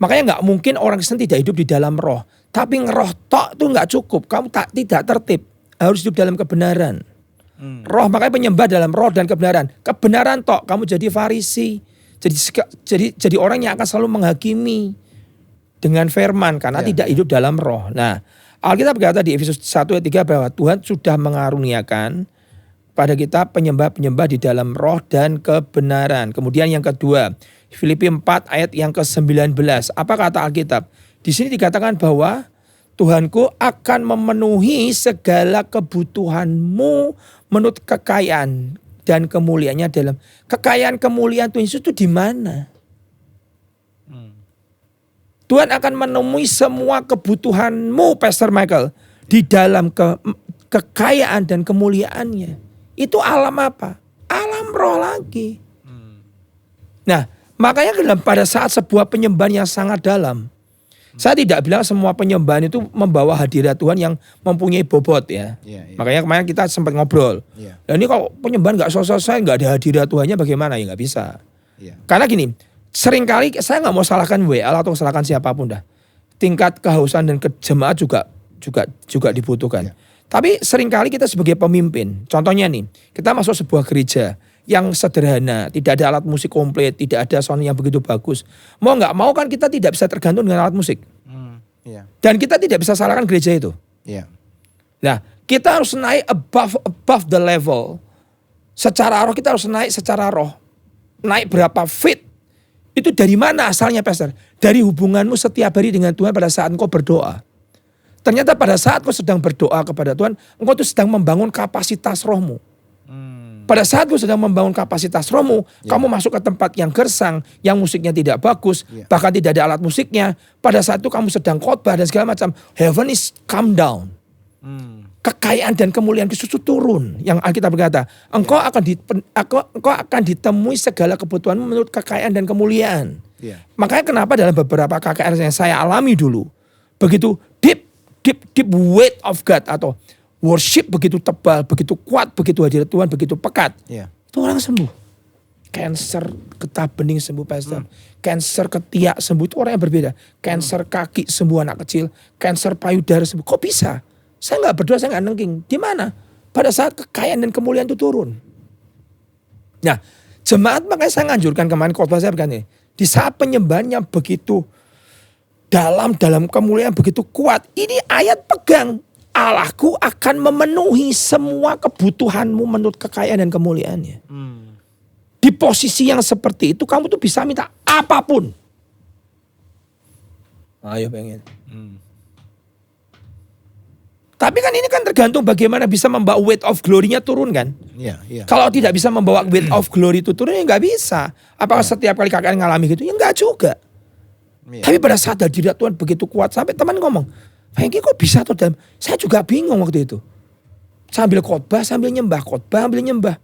Makanya nggak mungkin orang Kristen tidak hidup di dalam roh. Tapi ngeroh tok itu nggak cukup. Kamu tidak tertib, harus hidup dalam kebenaran. Roh, makanya penyembah dalam roh dan kebenaran. Kebenaran tok, kamu jadi Farisi. Jadi orang yang akan selalu menghakimi dengan firman karena tidak hidup dalam roh. Nah, Alkitab berkata di Efesus 1 ayat 3 bahwa Tuhan sudah mengaruniakan pada kita penyembah-penyembah di dalam roh dan kebenaran. Kemudian yang kedua, Filipi 4 ayat yang ke-19. Apa kata Alkitab? Di sini dikatakan bahwa Tuhanku akan memenuhi segala kebutuhanmu menurut kekayaan dan kemuliaannya dalam. Kekayaan kemuliaan Tuhan Yesus itu di mana? Tuhan akan memenuhi semua kebutuhanmu, Pastor Michael, di dalam kekayaan dan kemuliaannya. Itu alam apa? Alam roh lagi. Nah, makanya pada saat sebuah penyembahan yang sangat dalam, saya tidak bilang semua penyembahan itu membawa hadirat Tuhan yang mempunyai bobot ya. Makanya kemarin kita sempat ngobrol. Dan ini kalau penyembahan nggak selesai, nggak ada hadirat Tuhannya bagaimana? Ya nggak bisa. Karena gini, seringkali saya nggak mau salahkan WL atau salahkan siapapun dah. Tingkat kehausan dan kejemaat juga dibutuhkan. Tapi seringkali kita sebagai pemimpin, contohnya nih, kita masuk sebuah gereja yang sederhana, tidak ada alat musik komplit, tidak ada sound yang begitu bagus. Mau nggak mau kan kita tidak bisa tergantung dengan alat musik. Dan kita tidak bisa salahkan gereja itu. Nah, kita harus naik above the level. Secara roh kita harus naik secara roh. Naik berapa feet. Itu dari mana asalnya, Pastor? Dari hubunganmu setiap hari dengan Tuhan pada saat engkau berdoa. Ternyata pada saat kau sedang berdoa kepada Tuhan, engkau tuh sedang membangun kapasitas rohmu. Pada saat kau sedang membangun kapasitas rohmu, kamu masuk ke tempat yang gersang, yang musiknya tidak bagus, bahkan tidak ada alat musiknya. Pada saat itu kamu sedang khotbah dan segala macam, heaven is come down. Kekayaan dan kemuliaan Kristus itu turun. Yang Alkitab berkata, engkau akan ditemui segala kebutuhanmu menurut kekayaan dan kemuliaan. Makanya kenapa dalam beberapa KKR yang saya alami dulu, begitu deep weight of God atau worship begitu tebal, begitu kuat, begitu hadirat Tuhan, begitu pekat. Itu orang sembuh. Cancer getah bening sembuh pastor. Cancer ketiak sembuh itu orang yang berbeda. Cancer kaki sembuh anak kecil. Cancer payudara sembuh. Kok bisa? Saya nggak berdoa, saya nggak nengking. Di mana? Pada saat kekayaan dan kemuliaan itu turun. Nah, jemaat makanya saya nganjurkan kemarin khotbah saya begini. Di saat penyembahannya begitu dalam kemuliaan begitu kuat. Ini ayat pegang. Allahku akan memenuhi semua kebutuhanmu menurut kekayaan dan kemuliaannya. Di posisi yang seperti itu kamu tuh bisa minta apapun. Ayo pengen. Tapi kan ini kan tergantung bagaimana bisa membawa weight of glory-nya turun kan. Iya. Kalau tidak bisa membawa weight of glory itu turun ya nggak bisa. Apakah setiap kali kakak ngalami gitu? Ya nggak juga. Iya. Tapi pada saat hadirat Tuhan begitu kuat sampai teman ngomong, Franky kok bisa tuh dalam? Saya juga bingung waktu itu. Sambil khotbah, sambil nyembah, khotbah, sambil nyembah.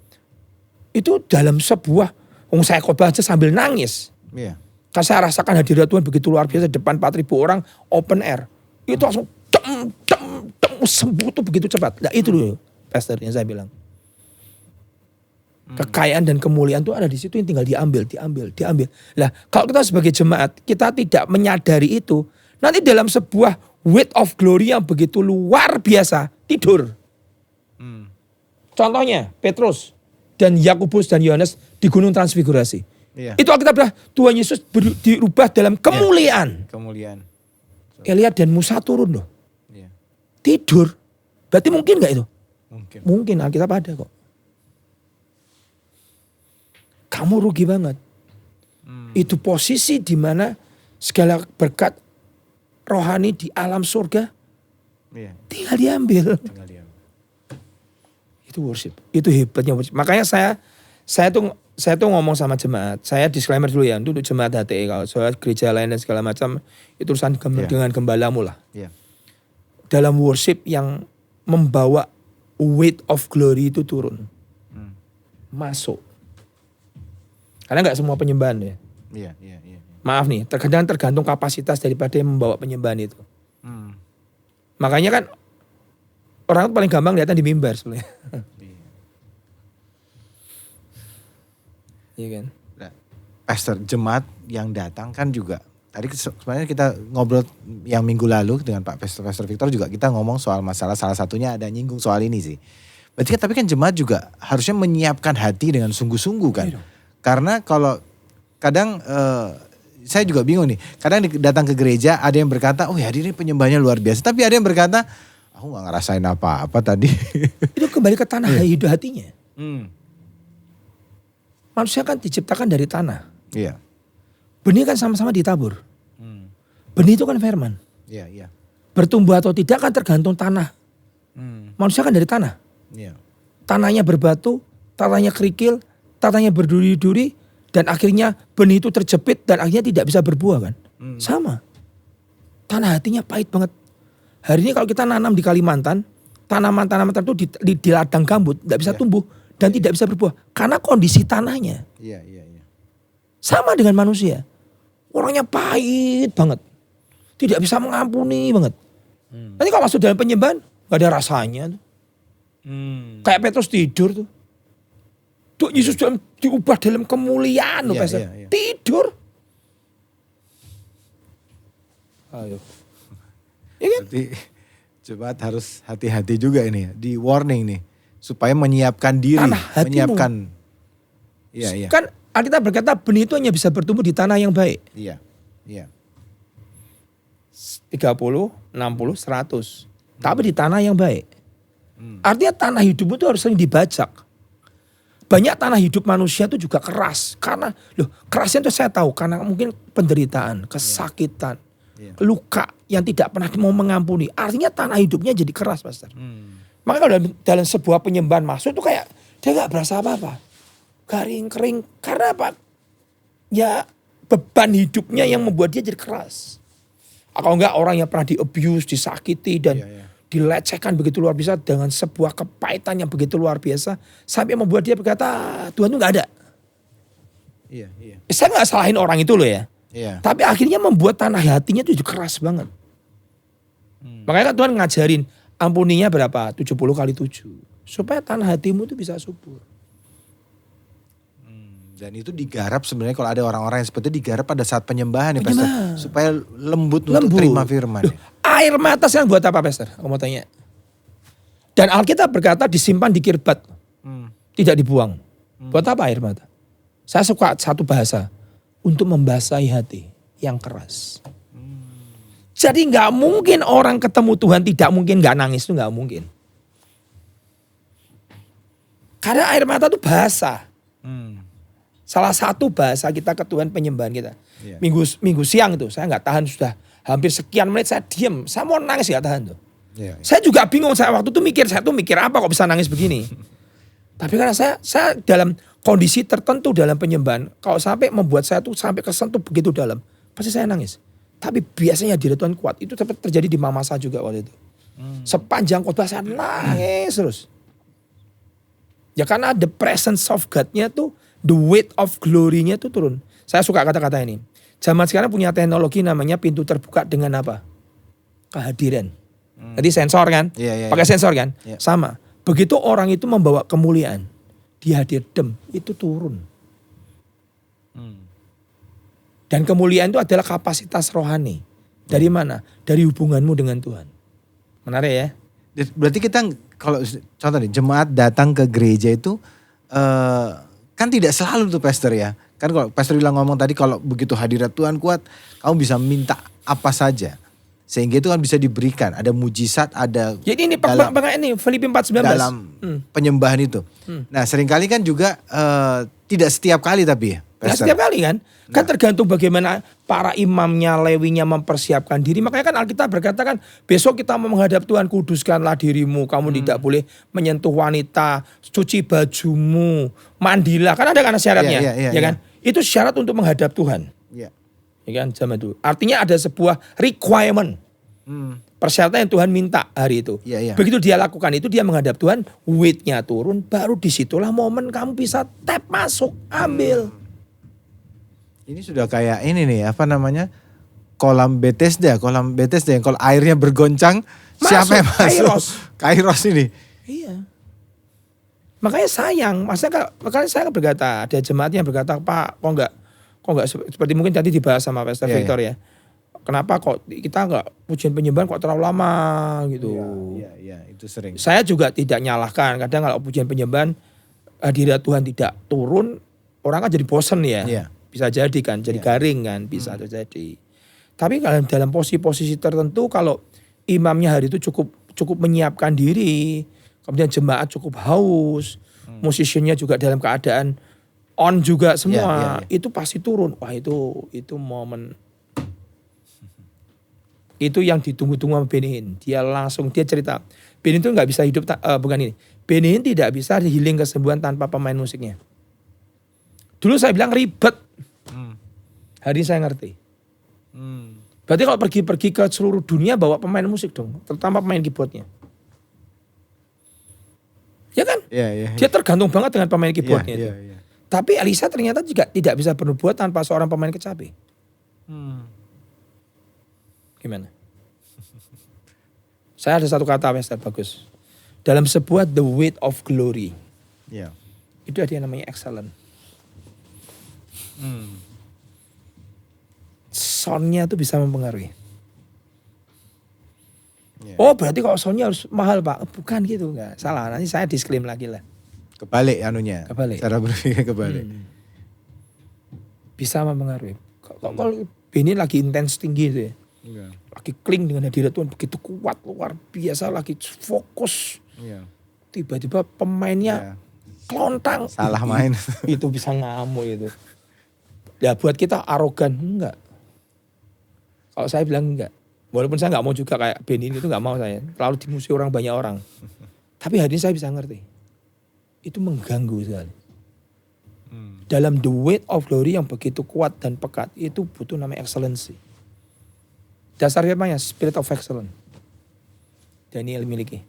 Itu dalam sebuah, saya khotbah aja sambil nangis. Iya. Karena saya rasakan hadirat Tuhan begitu luar biasa depan 4.000 orang open air. Itu langsung sembuh tuh begitu cepat. Nah itu dulu pastor yang saya bilang. Kekayaan dan kemuliaan itu ada di situ yang tinggal diambil. Lah kalau kita sebagai jemaat kita tidak menyadari itu, nanti dalam sebuah weight of glory yang begitu luar biasa tidur. Contohnya Petrus dan Yakobus dan Yohanes di Gunung Transfigurasi. Iya. Itu Alkitab bilang Tuhan Yesus dirubah dalam kemuliaan. Kemuliaan. Elia dan Musa turun loh. Iya. Tidur. Berarti mungkin gak itu? Mungkin. Mungkin Alkitab ada kok. Kamu rugi banget. Itu posisi di mana segala berkat rohani di alam surga Iya. tinggal diambil. Tinggal diam. Itu worship. Itu hebatnya worship. Makanya saya tuh ngomong sama jemaat. Saya disclaimer dulu ya. Untuk jemaat HTE. Kalau soal gereja lain dan segala macam. Itu urusan dengan gembalamu lah. Iya. Dalam worship yang membawa weight of glory itu turun. Masuk. Karena gak semua penyembahan ya. Iya. Maaf nih. Tergantung kapasitas daripada yang membawa penyembahan itu. Makanya kan. Orang paling gampang lihatnya di mimbar sebenarnya. Iya kan. Pastor, jemaat yang datang kan juga. Tadi sebenarnya kita ngobrol yang minggu lalu dengan Pak Pastor Victor juga kita ngomong soal masalah salah satunya ada nyinggung soal ini sih. Berarti tapi kan jemaat juga harusnya menyiapkan hati dengan sungguh-sungguh kan. Iya. Karena kalau kadang saya juga bingung nih. Kadang datang ke gereja ada yang berkata, oh ya ini penyembahnya luar biasa. Tapi ada yang berkata, aku gak ngerasain apa-apa tadi. Itu kembali ke tanah hidup hatinya. Manusia kan diciptakan dari tanah. Iya. Benih kan sama-sama ditabur. Benih itu kan firman. Iya. Bertumbuh atau tidak kan tergantung tanah. Manusia kan dari tanah. Iya. Tanahnya berbatu, tanahnya kerikil, tanahnya berduri-duri. Dan akhirnya benih itu terjepit dan akhirnya tidak bisa berbuah kan. Sama. Tanah hatinya pahit banget. Hari ini kalau kita nanam di Kalimantan, tanaman-tanaman tertentu di ladang gambut tidak bisa tumbuh dan tidak bisa berbuah karena kondisi tanahnya. Iya. Sama dengan manusia. Orangnya pahit banget. Tidak bisa mengampuni banget. Nanti kalau masuk dalam penyembahan gak ada rasanya tuh. Kayak Petrus tidur tuh. Tuh Yesus diubah dalam kemuliaan loh pastor. Iya. Tidur. Ayo. Ya kan? Berarti jemaat harus hati-hati juga ini ya. Di warning nih. Supaya menyiapkan diri. Tanah hatimu. Menyiapkan. Iya. Kan Alkitab berkata benih itu hanya bisa bertumbuh di tanah yang baik. Iya. 30, 60, 100. Tapi di tanah yang baik. Artinya tanah hidupmu itu harus sering dibajak. Banyak tanah hidup manusia itu juga keras. Karena kerasnya itu saya tahu. Karena mungkin penderitaan, kesakitan. Luka yang tidak pernah mau mengampuni. Artinya tanah hidupnya jadi keras pastor. Maka kalau dalam sebuah penyembahan masuk itu kayak dia gak berasa apa-apa. Garing, kering. Karena apa? Ya beban hidupnya yang membuat dia jadi keras. Kalau enggak orang yang pernah di-abuse, disakiti dan dilecehkan begitu luar biasa dengan sebuah kepahitan yang begitu luar biasa. Sampai membuat dia berkata Tuhan itu gak ada. Iya. Saya gak salahin orang itu loh ya. Iya. Tapi akhirnya membuat tanah hatinya itu keras banget. Makanya kan Tuhan ngajarin ampuninya berapa? 70 kali 7. Supaya tanah hatimu itu bisa subur. Dan itu digarap sebenarnya kalau ada orang-orang yang seperti itu digarap pada saat penyembahan ya Pastor. Penyembahan. Supaya lembut untuk Lembut. terima firman. Loh, air mata sekarang buat apa Pastor? Aku mau tanya. Dan Alkitab berkata disimpan di kirbat. Tidak dibuang. Buat apa air mata? Saya suka satu bahasa. Untuk membasahi hati yang keras. Jadi gak mungkin orang ketemu Tuhan tidak mungkin gak nangis. Itu gak mungkin. Karena air mata itu bahasa. Salah satu bahasa kita ke Tuhan penyembahan kita. Iya. Minggu siang itu saya gak tahan sudah. Hampir sekian menit saya diam. Saya mau nangis gak tahan tuh. Iya. Saya juga bingung. Saya waktu itu mikir apa kok bisa nangis begini. Tapi karena saya dalam kondisi tertentu dalam penyembahan. Kalau sampai membuat saya tuh sampai kesentuh begitu dalam. Pasti saya nangis. Tapi biasanya hadirat Tuhan kuat. Itu sempat terjadi di mama saya juga waktu itu. Sepanjang khotbah saya nangis terus. Ya karena the presence of God-nya tuh. The weight of glory-nya tuh turun. Saya suka kata-kata ini. Zaman sekarang punya teknologi namanya pintu terbuka dengan apa? Kehadiran. Jadi sensor kan? Pakai sensor kan? Sama. Begitu orang itu membawa kemuliaan, dia hadir itu turun. Dan kemuliaan itu adalah kapasitas rohani. Dari mana? Dari hubunganmu dengan Tuhan. Menarik ya? Berarti kita kalau contoh nih jemaat datang ke gereja itu kan tidak selalu tuh Pastor ya. Kan kalau Pastor bilang ngomong tadi kalau begitu hadirat Tuhan kuat, kamu bisa minta apa saja. Sehingga itu kan bisa diberikan. Ada mujizat, ada jadi ini ini Filipi 4:19. Dalam penyembahan itu. Nah seringkali kan juga tidak setiap kali tapi ya. Nah, setiap kali kan. Kan tergantung bagaimana para imamnya, lewinya mempersiapkan diri. Makanya kan Alkitab berkata kan besok kita mau menghadap Tuhan, kuduskanlah dirimu. Kamu tidak boleh menyentuh wanita, cuci bajumu, mandilah. Kan ada kan syaratnya. Ya kan. Itu syarat untuk menghadap Tuhan. Ya kan zaman itu. Artinya ada sebuah requirement. Persyaratan yang Tuhan minta hari itu. Begitu dia lakukan itu, dia menghadap Tuhan, weight-nya turun, baru disitulah momen kamu bisa tap masuk, ambil. Ini sudah kayak ini nih, apa namanya? Kolam Bethesda yang kalau airnya bergoncang, siapa yang masuk? Kairos ini. Iya. Makanya sayang, makanya saya berkata, ada jemaat yang berkata, Pak, kok enggak seperti mungkin tadi dibahas sama Pastor Victor ya. Kenapa kok kita enggak pujian penyembahan kok terlalu lama gitu. Iya, itu sering. Saya juga tidak nyalahkan, kadang kalau pujian penyembahan hadirat Tuhan tidak turun, orang kan jadi bosen ya. Bisa jadi kan, jadi garing kan, bisa terjadi. Tapi kalau dalam posisi-posisi tertentu kalau imamnya hari itu cukup menyiapkan diri, kemudian jemaat cukup haus, musisiannya juga dalam keadaan on juga semua, itu pasti turun. Wah itu momen. Itu yang ditunggu-tunggu sama Benny. Dia cerita. Benny itu nggak bisa hidup, bukan ini. Benny tidak bisa healing kesembuhan tanpa pemain musiknya. Dulu saya bilang ribet. Hari ini saya ngerti. Berarti kalau pergi ke seluruh dunia bawa pemain musik dong. Terutama pemain keyboardnya. Ya kan? Dia tergantung banget dengan pemain keyboardnya itu. Tapi Elisa ternyata juga tidak bisa berbuat tanpa seorang pemain kecapi. Gimana? Saya ada satu kata Pastor bagus. Dalam sebuah the weight of glory. Itu ada yang namanya excellent. Soundnya tuh bisa mempengaruhi. Oh berarti kalau soundnya harus mahal Pak. Bukan gitu, enggak. Salah, nanti saya disclaim lagi lah. Kebalik anunya. Cara berpikir kebalik. Bisa mempengaruhi. Kalau Benny lagi intens tinggi itu ya. Lagi kling dengan hadirat Tuhan begitu kuat, luar biasa, lagi fokus. Tiba-tiba pemainnya kelontang. Salah main. Itu bisa ngamuk itu. Ya buat kita arogan, enggak. Kalau saya bilang enggak. Walaupun saya enggak mau juga kayak Benny itu, enggak mau saya. Terlalu dimusuhi banyak orang. Tapi hari ini saya bisa ngerti. Itu mengganggu sekali. Dalam the weight of glory yang begitu kuat dan pekat, itu butuh namanya excellency. Dasar firmannya spirit of excellence. Daniel miliki.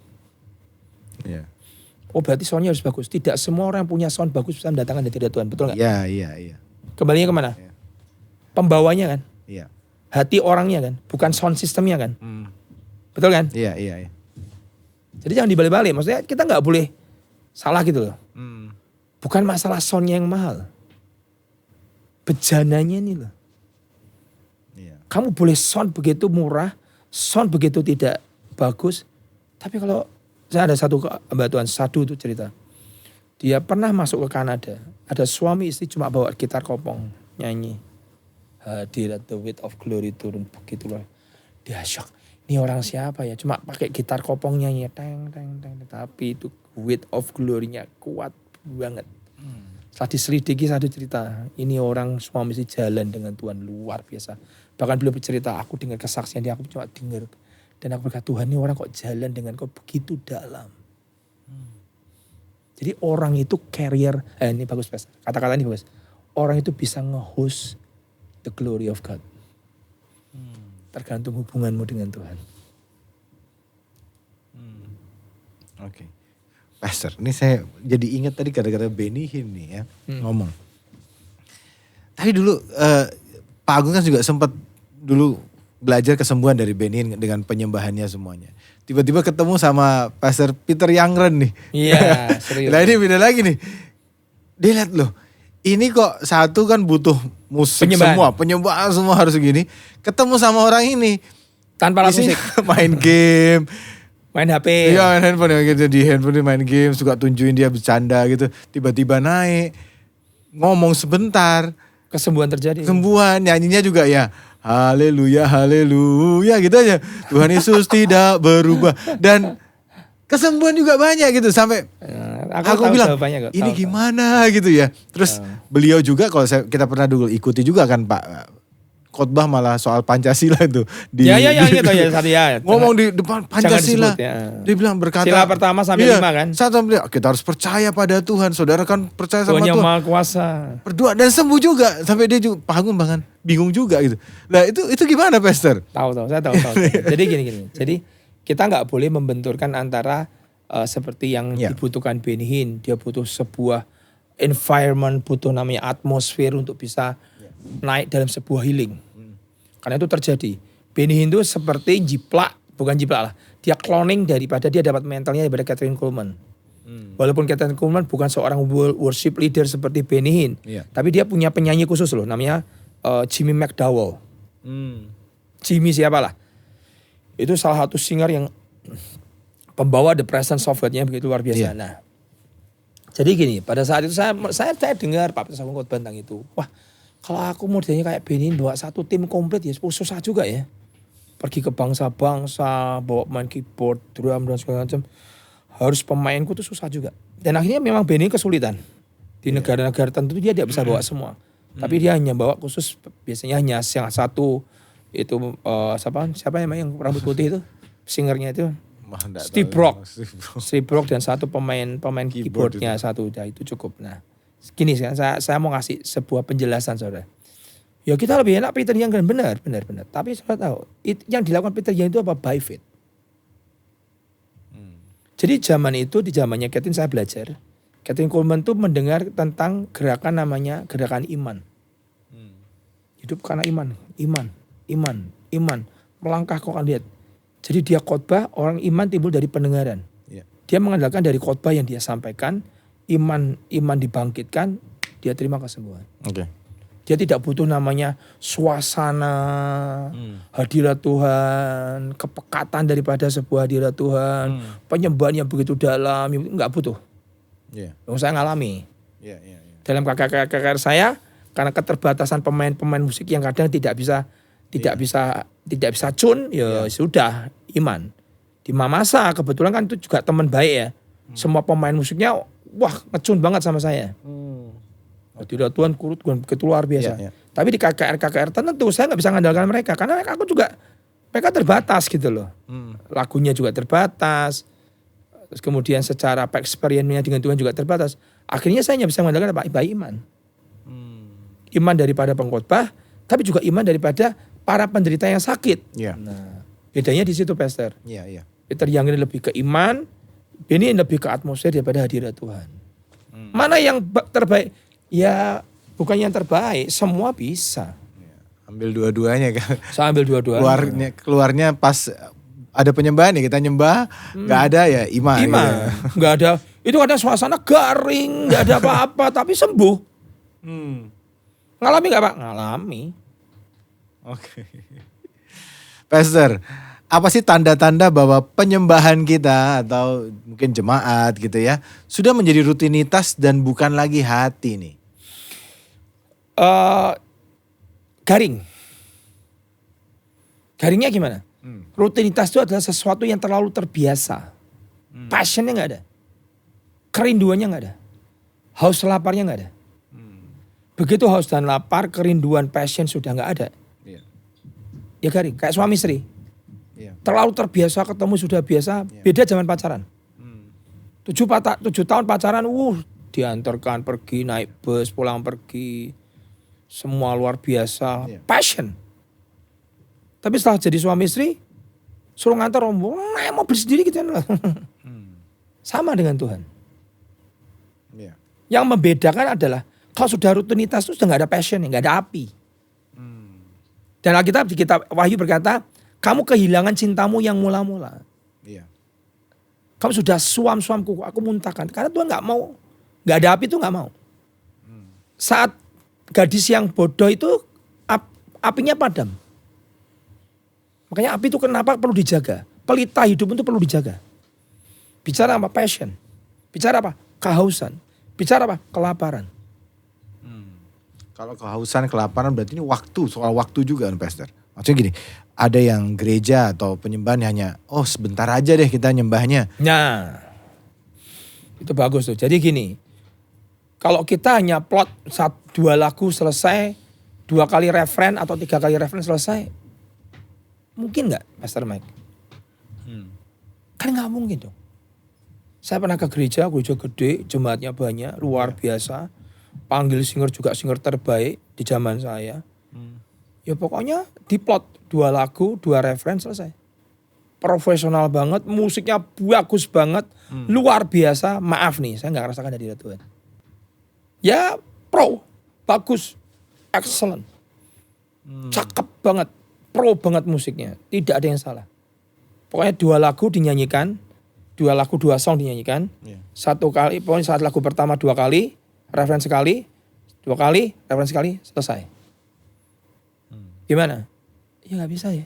Oh berarti soundnya harus bagus. Tidak semua orang yang punya sound bagus bisa mendatangkan hadirat Tuhan. Betul gak? Iya. Kembalinya kemana? Pembawanya kan? Hati orangnya kan? Bukan sound systemnya kan? Betul kan? Iya. Jadi jangan dibalik-balik. Maksudnya kita gak boleh salah gitu loh. Bukan masalah soundnya yang mahal. bejananya ini loh. Iya. Kamu boleh sound begitu murah, sound begitu tidak bagus. Tapi kalau saya ada satu Mbak Tuhan, satu itu cerita. Dia pernah masuk ke Kanada. Ada suami istri cuma bawa gitar kopong, nyanyi. Hadirat the weight of glory turun, begitulah. Dia shock. Ini orang siapa ya? Cuma pakai gitar kopong nyanyi. Teng, teng, teng. Tapi itu weight of glory-nya kuat banget. Setelah diselidiki satu cerita. Ini orang suami istri jalan dengan Tuhan luar biasa. Bahkan beliau bercerita, aku dengar kesaksian dia, aku cuma dengar. Dan aku berkata, Tuhan ini orang kok jalan dengan kau begitu dalam. Jadi orang itu carrier, ini bagus Pas. Kata-kata ini bagus. Orang itu bisa nge-host the glory of God. Tergantung hubunganmu dengan Tuhan. Oke. Pastor, ini saya jadi ingat tadi kata-kata Benny Hinn nih ya, ngomong. Tadi dulu Pak Agung kan juga sempat dulu belajar kesembuhan dari Benny Hinn dengan penyembahannya semuanya. Tiba-tiba ketemu sama Pastor Peter Youngren nih. Iya, serius. Nah ini beda lagi nih. Dia lihat loh, ini kok satu kan butuh musik penyembahan semua harus gini. Ketemu sama orang ini. Tanpa alat musik. Main game. Main HP. Iya main handphone gitu. Di handphone dia main game. Suka tunjukin dia bercanda gitu. Tiba-tiba naik. Ngomong sebentar. Kesembuhan terjadi. Kesembuhan. Nyanyinya juga ya. Haleluya, haleluya gitu aja. Tuhan Yesus tidak berubah. Dan kesembuhan juga banyak gitu. Sampai aku bilang ini gimana gitu ya. Terus beliau juga kalau kita pernah dulu ikuti juga kan Pak. Khotbah malah soal Pancasila itu. Ngomong di depan Pancasila. Dia bilang berkata. Sila pertama sampai 5 kan. Kita harus percaya pada Tuhan. Saudara kan percaya sama Tuhan yang Tuhan. Maha Kuasa. Berdoa dan sembuh juga. Sampai dia juga Pak bahkan bingung juga gitu. Nah itu gimana Pastor? Saya tahu. Jadi gini. Jadi kita gak boleh membenturkan antara seperti yang dibutuhkan Benny Hinn. Dia butuh sebuah environment, butuh namanya atmosfer untuk bisa naik dalam sebuah healing. Karena itu terjadi. Benny Hinn itu seperti bukan jiplak lah. Dia cloning daripada dia dapat mentalnya daripada Kathryn Kuhlman. Walaupun Kathryn Kuhlman bukan seorang worship leader seperti Benny Hinn. Tapi dia punya penyanyi khusus loh, namanya Jimmy McDowell. Jimmy siapalah. Itu salah satu singer yang pembawa the presence of God-nya begitu luar biasa. Nah, jadi gini, pada saat itu saya dengar Pak Pesawung khotbah tentang itu. Wah, kalau aku modelnya kayak Benny Hinn bawa satu tim komplit ya susah juga ya. Pergi ke bangsa-bangsa, bawa main keyboard, drum dan segala macam. Harus pemainku tuh susah juga. Dan akhirnya memang Benny Hinn kesulitan. Di negara-negara tertentu dia tidak bisa bawa semua. Tapi dia hanya bawa khusus, biasanya hanya yang satu itu siapa namanya yang rambut putih itu? Singernya itu. Steve Brock dan satu pemain keyboardnya satu, itu cukup. Nah, gini saya mau ngasih sebuah penjelasan saudara. Ya kita lebih enak Peter Youngren benar. Tapi saudara tahu yang dilakukan Peter Youngren itu apa? By faith. Jadi di zamannya Kathryn saya belajar. Kathryn Kuhlman tuh mendengar tentang gerakan namanya gerakan iman. Hidup karena iman. Melangkah kau akan lihat. Jadi dia khotbah, orang iman timbul dari pendengaran. Dia mengandalkan dari khotbah yang dia sampaikan. Iman dibangkitkan, dia terima kesembuhan. Dia tidak butuh namanya suasana hadirat Tuhan, kepekatan daripada sebuah hadirat Tuhan, penyembahan yang begitu dalam, nggak butuh. Saya ngalami. Dalam KKR saya, karena keterbatasan pemain musik yang kadang tidak bisa tune, ya sudah iman. Di Mamasa kebetulan kan itu juga teman baik ya. Semua pemain musiknya wah ngecun banget sama saya. Tidak Tuhan kurut begitu luar biasa. Tapi di KKR tertentu saya nggak bisa mengandalkan mereka karena mereka terbatas gitu loh. Lagunya juga terbatas. Terus kemudian secara experience-nya dengan Tuhan juga terbatas. Akhirnya saya hanya bisa mengandalkan apa? Iman. Iman daripada pengkhotbah, tapi juga iman daripada para penderita yang sakit. Nah, bedanya di situ Pastor. Peter Youngren lebih ke iman, Benny Hinn lebih ke atmosfer daripada hadirat Tuhan. Mana yang terbaik? Ya bukan yang terbaik, semua bisa. Ambil dua-duanya kan. Saya ambil dua-duanya. Keluarnya pas ada penyembahan ya kita nyembah, nggak ada ya iman. Nggak ada. Itu ada suasana garing, nggak ada apa-apa, tapi sembuh. Ngalami nggak Pak? Ngalami. Oke. Pastor, apa sih tanda-tanda bahwa penyembahan kita atau mungkin jemaat gitu ya sudah menjadi rutinitas dan bukan lagi hati nih? Garing. Garingnya gimana? Rutinitas itu adalah sesuatu yang terlalu terbiasa. Passionnya nggak ada. Kerinduannya nggak ada. Haus laparnya nggak ada. Begitu haus dan lapar, kerinduan, passion sudah nggak ada. Iya. Ya garing. Kayak suami istri. Iya. Terlalu terbiasa ketemu sudah biasa. Beda zaman pacaran. 7 tahun pacaran, diantarkan pergi, naik bus, pulang pergi. Semua luar biasa. Iya. Passion. Tapi setelah jadi suami istri, suruh ngantar rombongan, naik mobil sendiri gitu. Sama dengan Tuhan. Iya. Yang membedakan adalah kalau sudah rutinitas itu sudah nggak ada passion, nggak ada api. Dan Alkitab di kitab Wahyu berkata, kamu kehilangan cintamu yang mula-mula. Iya. Kamu sudah suam-suamku, aku muntahkan. Karena Tuhan nggak mau, nggak ada api itu nggak mau. Saat gadis yang bodoh itu apinya padam. Makanya api itu kenapa perlu dijaga. Pelita hidup itu perlu dijaga. Bicara apa? Passion. Bicara apa? Kehausan. Bicara apa? Kelaparan. Kalau kehausan, kelaparan berarti ini waktu, soal waktu juga kan Pastor. Maksudnya gini, ada yang gereja atau penyembahan hanya, sebentar aja deh kita nyembahnya. Nah, itu bagus tuh. Jadi gini, kalau kita hanya plot 2 lagu selesai, 2 kali referen atau 3 kali referen selesai, mungkin nggak Pastor Mike? Kan nggak mungkin dong. Saya pernah ke gereja gede, jemaatnya banyak, luar biasa. Panggil singer juga singer terbaik di zaman saya. Ya pokoknya diplot 2 lagu, 2 referen selesai. Profesional banget, musiknya bagus banget, luar biasa. Maaf nih, saya nggak rasakan hadirat Tuhan. Ya bagus, excellent, cakep banget, pro banget musiknya, tidak ada yang salah. Pokoknya 2 lagu dinyanyikan, 2 lagu 2 song dinyanyikan, 1 kali, pokoknya saat lagu pertama 2 kali, referen sekali, 2 kali, referen sekali, selesai. Gimana? Ya nggak bisa ya.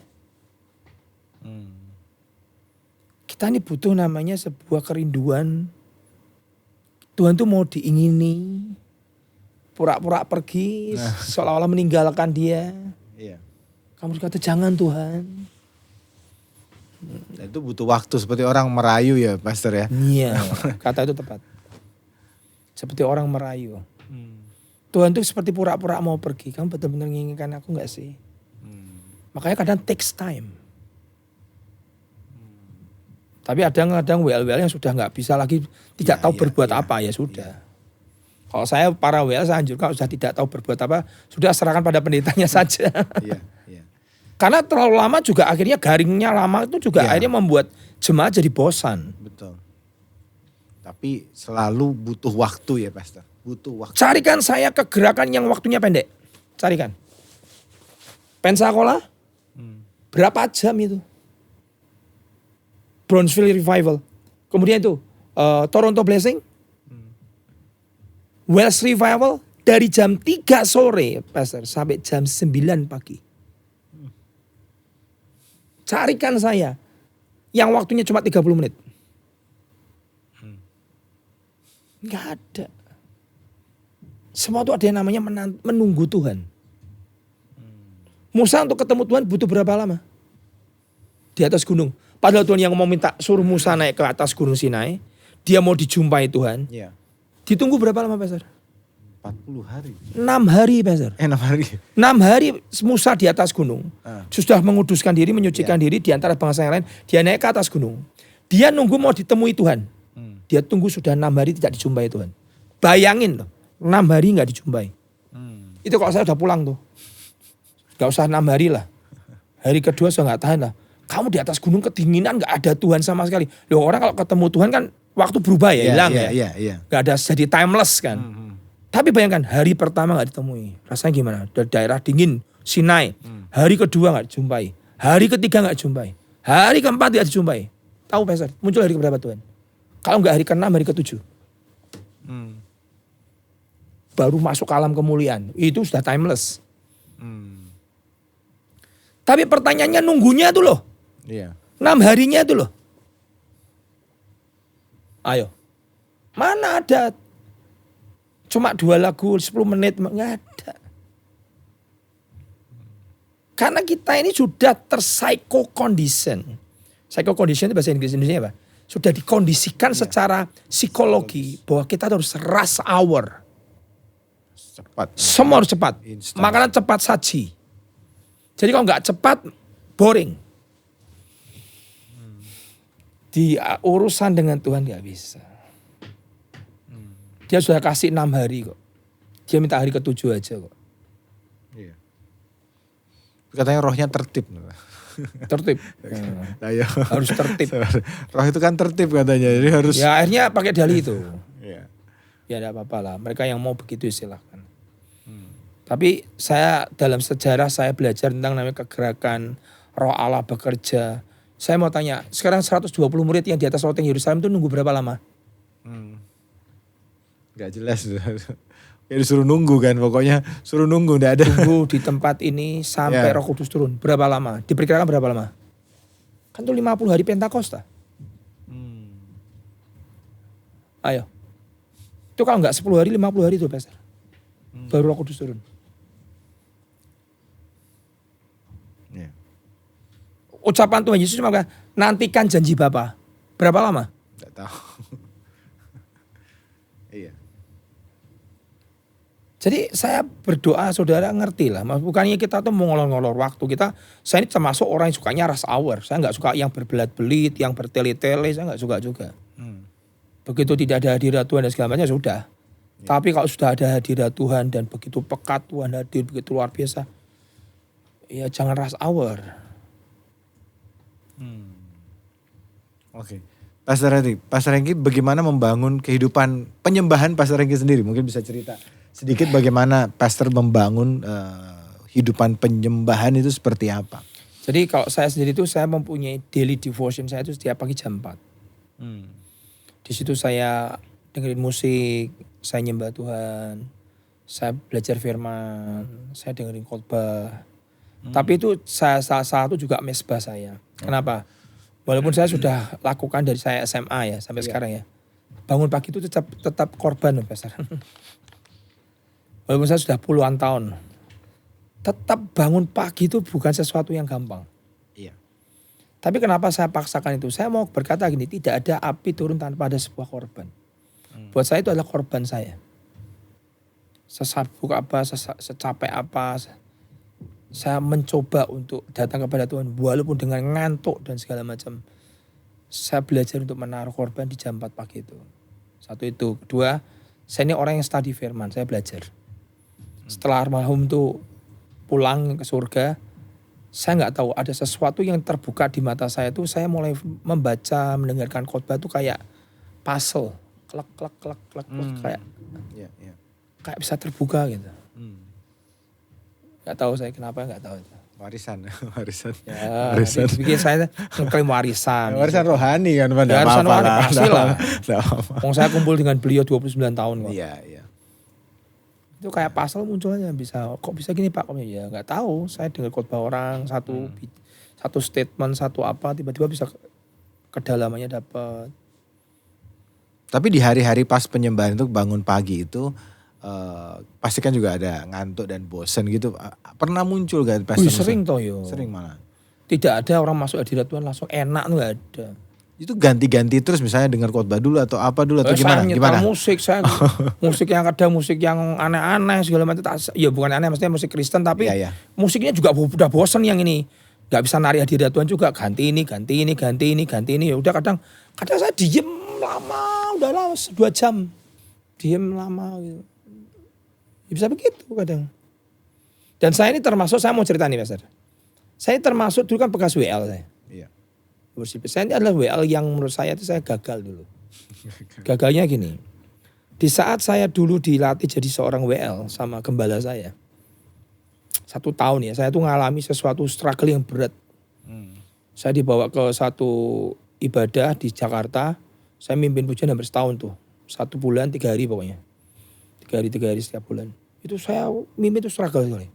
Kita ini butuh namanya sebuah kerinduan. Tuhan tuh mau diingini, pura-pura pergi, seolah-olah meninggalkan dia. Iya. Kamu berkata jangan Tuhan. Dan itu butuh waktu seperti orang merayu ya Pastor ya. Iya, kata itu tepat. Seperti orang merayu. Tuhan tuh seperti pura-pura mau pergi. Kamu benar-benar menginginkan aku gak sih? Makanya kadang takes time. Tapi ada kadang WL yang sudah gak bisa lagi, tidak tahu berbuat apa, ya sudah. Kalau saya para WL saya anjurkan sudah tidak tahu berbuat apa, sudah serahkan pada pendetanya saja. Iya. Karena terlalu lama juga akhirnya garingnya lama itu juga akhirnya membuat jemaat jadi bosan. Betul. Tapi selalu butuh waktu ya Pastor. Butuh waktu. Carikan saya kegerakan yang waktunya pendek. Carikan. Pensacola, berapa jam itu? Brownsville Revival. Kemudian itu Toronto Blessing. Wells Revival dari jam 3 sore Pastor sampai jam 9 pagi. Carikan saya yang waktunya cuma 30 menit. Enggak ada. Semua itu ada yang namanya menunggu Tuhan. Musa untuk ketemu Tuhan butuh berapa lama? Di atas gunung. Padahal Tuhan yang mau minta suruh Musa naik ke atas gunung Sinai. Dia mau dijumpai Tuhan. Iya. Ditunggu berapa lama Pastor? 40 hari. 6 hari Pastor. 6 hari. 6 hari Musa di atas gunung. Sudah menguduskan diri, menyucikan diri di antara bangsa yang lain. Dia naik ke atas gunung. Dia nunggu mau ditemui Tuhan. Dia tunggu sudah 6 hari tidak dijumpai Tuhan. Bayangin loh. 6 hari gak dijumpai. Itu kalau saya udah pulang tuh. Gak usah 6 hari lah. Hari kedua saya gak tahan lah. Kamu di atas gunung kedinginan gak ada Tuhan sama sekali. Loh orang kalau ketemu Tuhan kan waktu berubah ya, hilang ya. Gak ada, jadi timeless kan. Tapi bayangkan hari pertama gak ditemui. Rasanya gimana? Dari daerah dingin, Sinai. Hari kedua gak dijumpai. Hari ketiga gak dijumpai. Hari keempat gak dijumpai. Tahu Pastor, muncul hari keberapa Tuhan? Kalau gak hari ke-6, hari ke-7. baru masuk ke alam kemuliaan. Itu sudah timeless. Tapi pertanyaannya nunggunya tuh loh. Iya. 6 harinya itu loh. Ayo. Mana ada cuma 2 lagu 10 menit. Nggak ada. Karena kita ini sudah psycho condition. Psycho condition itu bahasa Inggrisnya apa? Sudah dikondisikan secara psikologi bahwa kita harus rush hour. Cepat. Semua harus cepat. Instan. Makanan cepat saji. Jadi kalau nggak cepat, boring. Di urusan dengan Tuhan nggak bisa. Dia sudah kasih 6 hari kok. Dia minta hari ke-7 aja kok. Iya. Katanya rohnya tertib. Tertib. Ayo. Harus tertib. Roh itu kan tertib katanya. Jadi harus. Ya akhirnya pakai dalih itu. Iya. Ya tidak apa-apa lah. Mereka yang mau begitu silahkan. Tapi saya dalam sejarah saya belajar tentang namanya kegerakan roh Allah bekerja. Saya mau tanya, sekarang 120 murid yang di atas loteng Yerusalem itu nunggu berapa lama? Gak jelas. Ya disuruh nunggu kan, pokoknya suruh nunggu, gak ada. Tunggu di tempat ini sampai Ya. Roh Kudus turun. Berapa lama? Diperkirakan berapa lama? Kan itu 50 hari Pentakosta. Ayo. Itu kalau nggak 10 hari, 50 hari itu Pastor. Baru Roh Kudus turun. Iya. Ucapan Tuhan Yesus cuma bilang, nantikan janji Bapa. Berapa lama? Gak tahu. Iya. Jadi saya berdoa saudara ngerti lah. Bukannya kita tuh mau ngolor-ngolor waktu. Saya ini termasuk orang yang sukanya rush hour. Saya nggak suka yang berbelat-belit, yang bertele-tele. Saya nggak suka juga. Begitu tidak ada hadirat Tuhan dan segala macamnya sudah. Tapi kalau sudah ada hadirat Tuhan dan begitu pekat Tuhan hadir, begitu luar biasa. Ya jangan rush hour. Oke. Pastor Hengki bagaimana membangun kehidupan penyembahan Pastor Hengki sendiri? Mungkin bisa cerita sedikit bagaimana Pastor membangun kehidupan penyembahan itu seperti apa? Jadi kalau saya sendiri itu saya mempunyai daily devotion saya itu setiap pagi jam 4. Di situ saya dengerin musik, saya nyembah Tuhan, saya belajar firman, saya dengerin khotbah. Tapi itu salah satu juga mesbah saya. Kenapa? Walaupun saya sudah lakukan dari saya SMA ya sampai sekarang ya. Bangun pagi itu tetap korban loh Pastor. Walaupun saya sudah puluhan tahun. Tetap bangun pagi itu bukan sesuatu yang gampang. Iya. Tapi kenapa saya paksakan itu? Saya mau berkata gini, tidak ada api turun tanpa ada sebuah korban. Buat saya itu adalah korban saya. Sesabuk apa, secapek apa, saya mencoba untuk datang kepada Tuhan. Walaupun dengan ngantuk dan segala macam. Saya belajar untuk menaruh korban di jam 4 pagi itu. Satu itu. Kedua, saya ini orang yang study firman, saya belajar. Setelah almarhum itu pulang ke surga, saya nggak tahu ada sesuatu yang terbuka di mata saya itu. Saya mulai membaca, mendengarkan khotbah itu kayak puzzle, klek kayak Iya, iya. kayak bisa terbuka gitu. Nggak tahu saya kenapa nggak tahu itu. Warisan. Ya, Warisan. bikin saya ngeklaim warisan. Warisan gitu. rohani kan, Ya, warisan rohani pasti lah. Nggak apa-apa. Wong saya kumpul dengan beliau 29 tahun kok. Iya, iya. Itu kayak pasal munculnya kok bisa gini Pak? Ya nggak tahu. Saya dengar khotbah orang satu statement satu apa tiba-tiba bisa kedalamannya dapat. Tapi di hari-hari pas penyembahan itu bangun pagi itu pasti kan juga ada ngantuk dan bosen gitu. Pernah muncul gak Pastor? Sering toh yo. Sering malah. Tidak ada orang masuk hadirat Tuhan langsung enak tuh nggak ada. Itu ganti-ganti terus misalnya dengar khotbah dulu atau apa dulu atau Saya gimana? nyetel musik, saya musik yang ada musik yang aneh-aneh segala macam. Ya bukan aneh, maksudnya musik Kristen tapi Iya, iya. musiknya juga udah bosen yang ini. Gak bisa nari hadirat Tuhan juga, ganti ini. Ya udah kadang saya diem lama, udah lama 2 jam. Diem lama gitu. Ya bisa begitu kadang. Dan saya ini termasuk, saya mau cerita nih Pastor. Saya termasuk dulu kan bekas WL saya. Iya. Saya ini adalah WL yang menurut saya itu saya gagal dulu. Gagalnya gini. Di saat saya dulu dilatih jadi seorang WL sama gembala saya. 1 tahun ya, saya tuh ngalami sesuatu struggle yang berat. Saya dibawa ke satu ibadah di Jakarta. Saya mimpin pujian hampir setahun tuh. 1 bulan 3 hari pokoknya. 3 hari setiap bulan. Itu saya mimpin itu struggle sekali.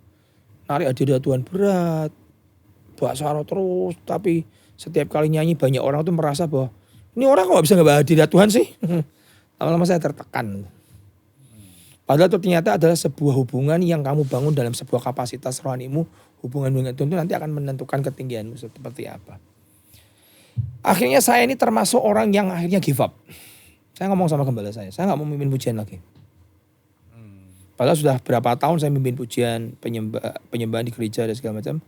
Narik hadirat Tuhan berat, baksara terus, tapi setiap kali nyanyi banyak orang tuh merasa bahwa ini orang kok bisa nggak hadirat Tuhan sih? Lama-lama saya tertekan. Padahal itu ternyata adalah sebuah hubungan yang kamu bangun dalam sebuah kapasitas rohanimu. Hubungan dengan Tuhan itu nanti akan menentukan ketinggianmu seperti apa. Akhirnya saya ini termasuk orang yang akhirnya give up. Saya ngomong sama gembala saya nggak mau memimpin pujian lagi. Padahal sudah berapa tahun saya memimpin pujian, penyembahan di gereja dan segala macam.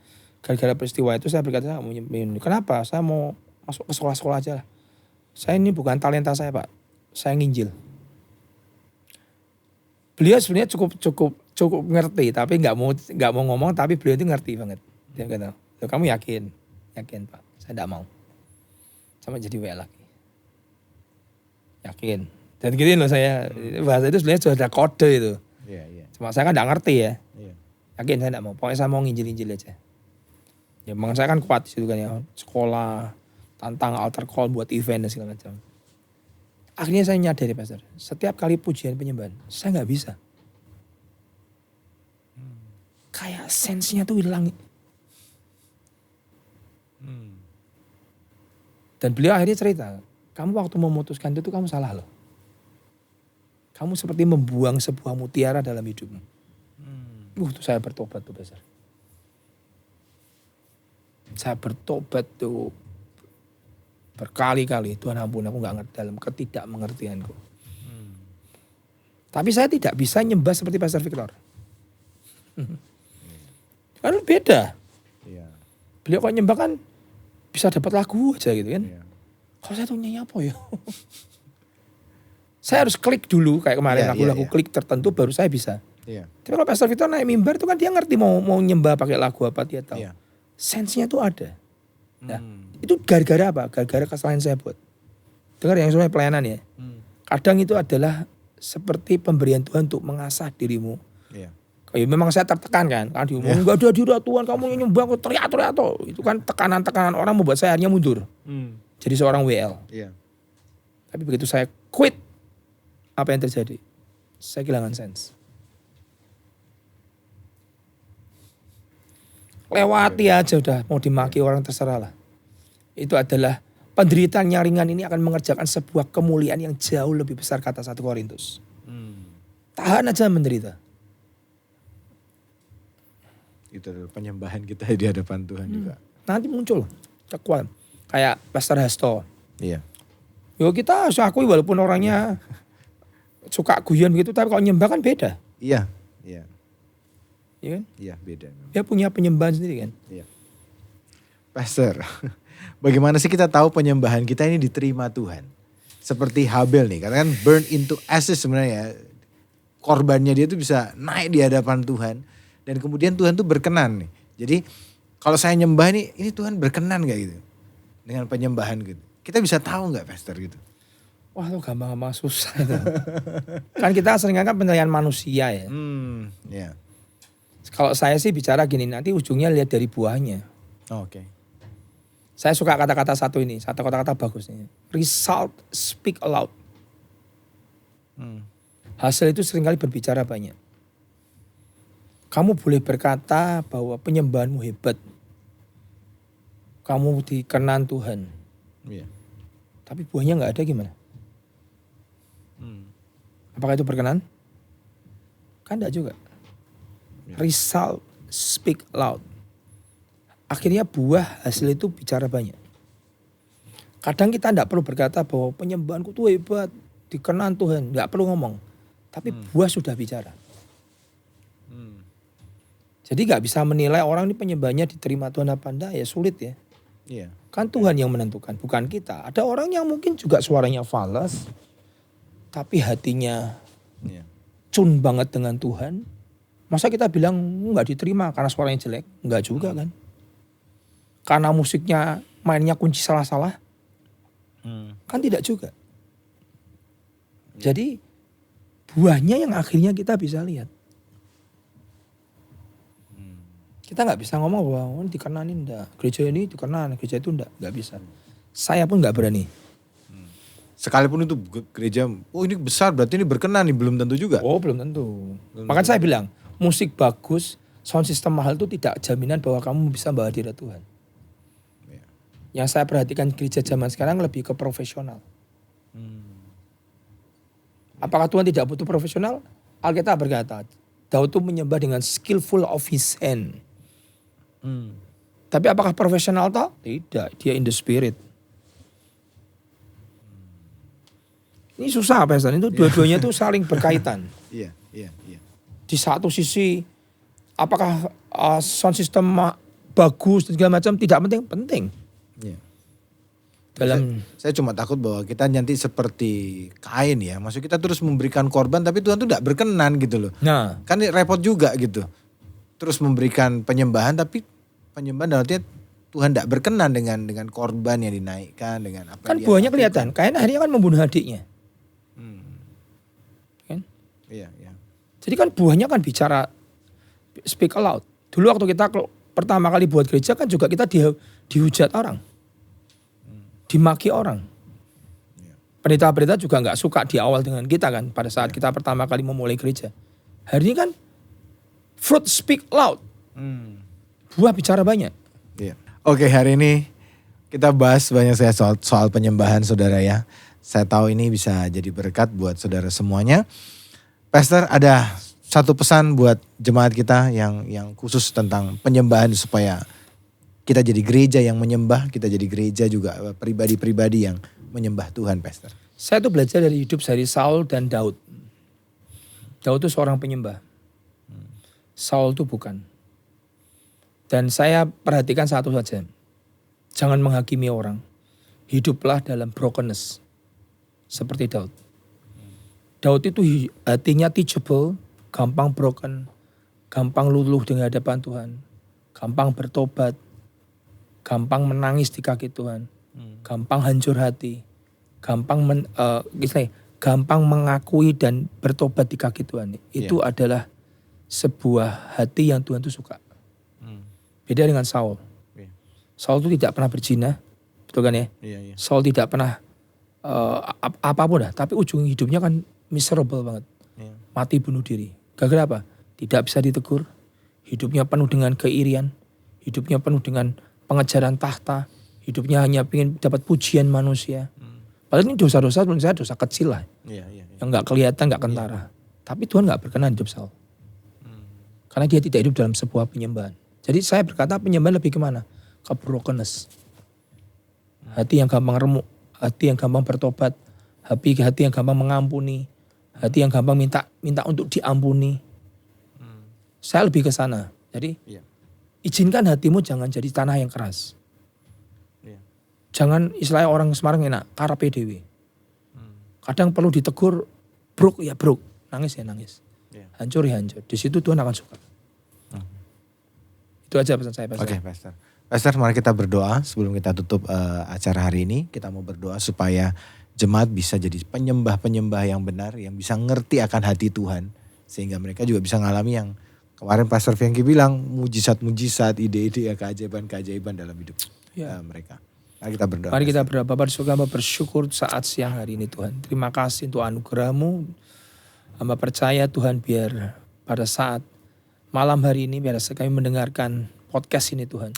Gara-gara peristiwa itu saya berkata, saya mau memimpin. Kenapa? Saya mau masuk ke sekolah-sekolah aja lah. Saya ini bukan talenta saya, Pak. Saya nginjil. Beliau sebenarnya cukup ngerti, tapi nggak mau ngomong, tapi beliau itu ngerti banget. Dia kata, kamu yakin Pak, saya nggak mau, sama jadi WL lagi. Yakin. Dan gini loh saya, bahasa itu sebenarnya sudah ada kode itu. Cuma saya kan nggak ngerti ya. Yakin saya nggak mau, pokoknya saya mau nginjil aja. Ya memang saya kan kuat di situ kan ya, sekolah, tantang altar call buat event dan segala macam. Akhirnya saya nyadari Pastor, setiap kali pujian penyembahan, saya nggak bisa. Kayak sense-nya tuh hilang. Dan beliau akhirnya cerita, kamu waktu memutuskan itu kamu salah loh. Kamu seperti membuang sebuah mutiara dalam hidupmu. Tuh saya bertobat tuh Pastor. Saya bertobat tuh berkali-kali, Tuhan ampun aku gak ngerti dalam ketidakmengertianku. Tapi saya tidak bisa nyembah seperti Pastor Victor. Kan beda. Beliau kalau nyembah kan bisa dapat lagu aja gitu kan. Kalau saya tuh nyanyi apa ya? Saya harus klik dulu kayak kemarin lagu-lagu klik tertentu baru saya bisa. Tapi kalau Pastor Victor naik mimbar itu kan dia ngerti mau nyembah pakai lagu apa dia tahu. Sense-nya tuh ada. Nah, itu gara-gara apa? Gara-gara kesalahan saya buat. Dengar yang semuanya pelayanan ya. Kadang itu adalah seperti pemberian Tuhan untuk mengasah dirimu. Kayak memang saya tertekan kan. Kan diomong, enggak ada hadirat Tuhan, kamu nyembah kok teriak-teriak toh. Itu kan tekanan-tekanan orang membuat saya akhirnya mundur. Jadi seorang WL. Tapi begitu saya quit, apa yang terjadi? Saya kehilangan sense. Lewati aja udah, mau dimaki orang terserah lah. Itu adalah penderitaan yang ringan ini akan mengerjakan sebuah kemuliaan yang jauh lebih besar kata 1 Korintus. Tahan aja menderita. Itu adalah penyembahan kita di hadapan Tuhan juga. Nanti muncul kekuatan. Kayak Pastor Hasto. Yo kita harus akui walaupun orangnya suka guyon gitu, tapi kalau nyembah kan beda. Iya kan? Iya beda. Dia punya penyembahan sendiri kan. Pastor, bagaimana sih kita tahu penyembahan kita ini diterima Tuhan? Seperti Habel nih, karena kan burn into ashes sebenarnya. Korbannya dia tuh bisa naik di hadapan Tuhan. Dan kemudian Tuhan tuh berkenan nih. Jadi kalau saya nyembah nih, ini Tuhan berkenan gak gitu? Dengan penyembahan gitu. Kita bisa tahu gak Pastor gitu? Wah itu gampang-gampang susah itu. Kan kita sering kan penilaian manusia ya. Kalau saya sih bicara gini, nanti ujungnya lihat dari buahnya. Saya suka kata-kata satu kata-kata bagus nih. Result speak aloud. Hasil itu seringkali berbicara banyak. Kamu boleh berkata bahwa penyembahanmu hebat. Kamu dikenan Tuhan. Tapi buahnya gak ada gimana? Apakah itu berkenan? Kan enggak juga. Result speak loud. Akhirnya buah hasil itu bicara banyak. Kadang kita enggak perlu berkata bahwa penyembahanku tuh hebat, dikenan Tuhan. Enggak perlu ngomong. Tapi buah sudah bicara. Jadi enggak bisa menilai orang ini penyembahnya diterima Tuhan apa enggak, ya sulit ya. Kan Tuhan yang menentukan, bukan kita. Ada orang yang mungkin juga suaranya falas, tapi hatinya cun banget dengan Tuhan. Masa kita bilang nggak diterima karena suaranya jelek? Nggak juga kan. Karena musiknya mainnya kunci salah-salah? Kan tidak juga. Jadi buahnya yang akhirnya kita bisa lihat. Kita nggak bisa ngomong bahwa dikenanin enggak. Gereja ini dikenan, gereja itu enggak bisa. Saya pun nggak berani. Sekalipun itu gereja, oh ini besar berarti ini berkenan nih, belum tentu juga. Oh belum tentu. Makanya saya bilang musik bagus, sound system mahal itu tidak jaminan bahwa kamu bisa bawa hadirat Tuhan. Ya. Yang saya perhatikan gereja zaman sekarang lebih ke profesional. Apakah Tuhan tidak butuh profesional? Alkitab berkata, Daud itu menyembah dengan skillful of his hand. Tapi apakah profesional toh? Tidak, dia in the spirit. Ini susah Pastor, itu dua-duanya tuh saling berkaitan. Iya. Di satu sisi, apakah sound system bagus dan segala macam tidak penting? Penting. Iya. Saya cuma takut bahwa kita nanti seperti Kain ya. Maksud kita terus memberikan korban tapi Tuhan tuh tidak berkenan gitu loh. Nah. Kan repot juga gitu. Terus memberikan penyembahan tapi penyembahan artinya Tuhan tidak berkenan dengan korban yang dinaikkan, dengan apa kan buahnya kelihatan. Kain akhirnya kan membunuh adiknya. Kan? Iya. Jadi kan buahnya kan bicara speak aloud. Dulu waktu kita pertama kali buat gereja kan juga kita dihujat orang. Dimaki orang. Pendeta-pendeta juga nggak suka di awal dengan kita kan. Pada saat kita pertama kali memulai gereja. Hari ini kan fruit speak loud. Buah bicara banyak. Iya. Oke, hari ini kita bahas banyak saya soal penyembahan saudara ya. Saya tahu ini bisa jadi berkat buat saudara semuanya. Pastor, ada satu pesan buat jemaat kita yang khusus tentang penyembahan supaya kita jadi gereja yang menyembah, kita jadi gereja juga pribadi-pribadi yang menyembah Tuhan, Pastor. Saya tuh belajar dari hidup dari Saul dan Daud. Daud itu seorang penyembah. Saul itu bukan. Dan saya perhatikan satu saja. Jangan menghakimi orang. Hiduplah dalam brokenness. Seperti Daud. Daud itu hatinya teachable, gampang broken, gampang luluh di hadapan Tuhan, gampang bertobat, gampang menangis di kaki Tuhan, gampang hancur hati, gampang gampang mengakui dan bertobat di kaki Tuhan. Itu adalah sebuah hati yang Tuhan itu suka. Beda dengan Saul. Saul itu tidak pernah berzina, betul kan ya? Saul tidak pernah apapun dah, tapi ujung hidupnya kan miserable banget. Mati bunuh diri. Gara-gara apa? Tidak bisa ditegur. Hidupnya penuh dengan keirian. Hidupnya penuh dengan pengejaran tahta. Hidupnya hanya ingin dapat pujian manusia. Padahal ini dosa-dosa menurut saya dosa kecil lah. Yang gak kelihatan, gak kentara. Tapi Tuhan gak berkenan hidup Saul. Karena dia tidak hidup dalam sebuah penyembahan. Jadi saya berkata penyembahan lebih kemana? Ke brokenness. Hati yang gampang remuk. Hati yang gampang bertobat. Hati yang gampang mengampuni. Hati yang gampang minta untuk diampuni. Saya lebih ke sana. Jadi izinkan hatimu jangan jadi tanah yang keras. Jangan istilahnya orang Semarang enak, karepe dhewe. Kadang perlu ditegur, bruk ya bruk, nangis ya nangis. Hancur ya hancur. Di situ Tuhan akan suka. Itu aja pesan saya, Pastor. Oke, Pastor. Pastor, mari kita berdoa sebelum kita tutup acara hari ini. Kita mau berdoa supaya jemaat bisa jadi penyembah-penyembah yang benar, yang bisa ngerti akan hati Tuhan. Sehingga mereka juga bisa ngalami yang kemarin Pastor Fiangki bilang, mujizat-mujizat, ide-ide, keajaiban-keajaiban dalam hidup mereka. Mari kita berdoa. Mari kita berdoa. Bapak di surga, hamba bersyukur saat siang hari ini Tuhan. Terima kasih untuk anugerah-Mu. Hamba percaya Tuhan biar pada saat malam hari ini biar kami mendengarkan podcast ini Tuhan.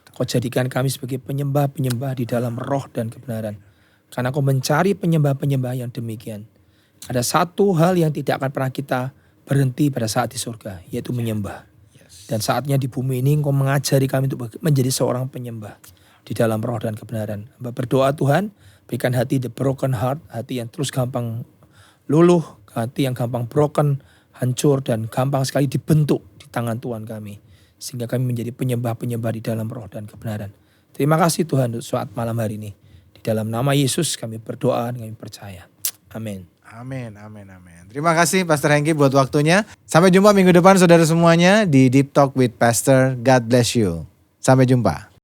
Kau jadikan kami sebagai penyembah-penyembah di dalam roh dan kebenaran. Karena Kau mencari penyembah-penyembah yang demikian. Ada satu hal yang tidak akan pernah kita berhenti pada saat di surga, yaitu menyembah. Dan saatnya di bumi ini Kau mengajari kami untuk menjadi seorang penyembah di dalam roh dan kebenaran. Hamba berdoa Tuhan, berikan hati the broken heart, hati yang terus gampang luluh, hati yang gampang broken, hancur dan gampang sekali dibentuk di tangan Tuhan kami. Sehingga kami menjadi penyembah-penyembah di dalam roh dan kebenaran. Terima kasih Tuhan untuk saat malam hari ini. Di dalam nama Yesus kami berdoa dan kami percaya. Amin. Amin. Terima kasih Pastor Hengki buat waktunya. Sampai jumpa minggu depan saudara semuanya di Deep Talk with Pastor. God bless you. Sampai jumpa.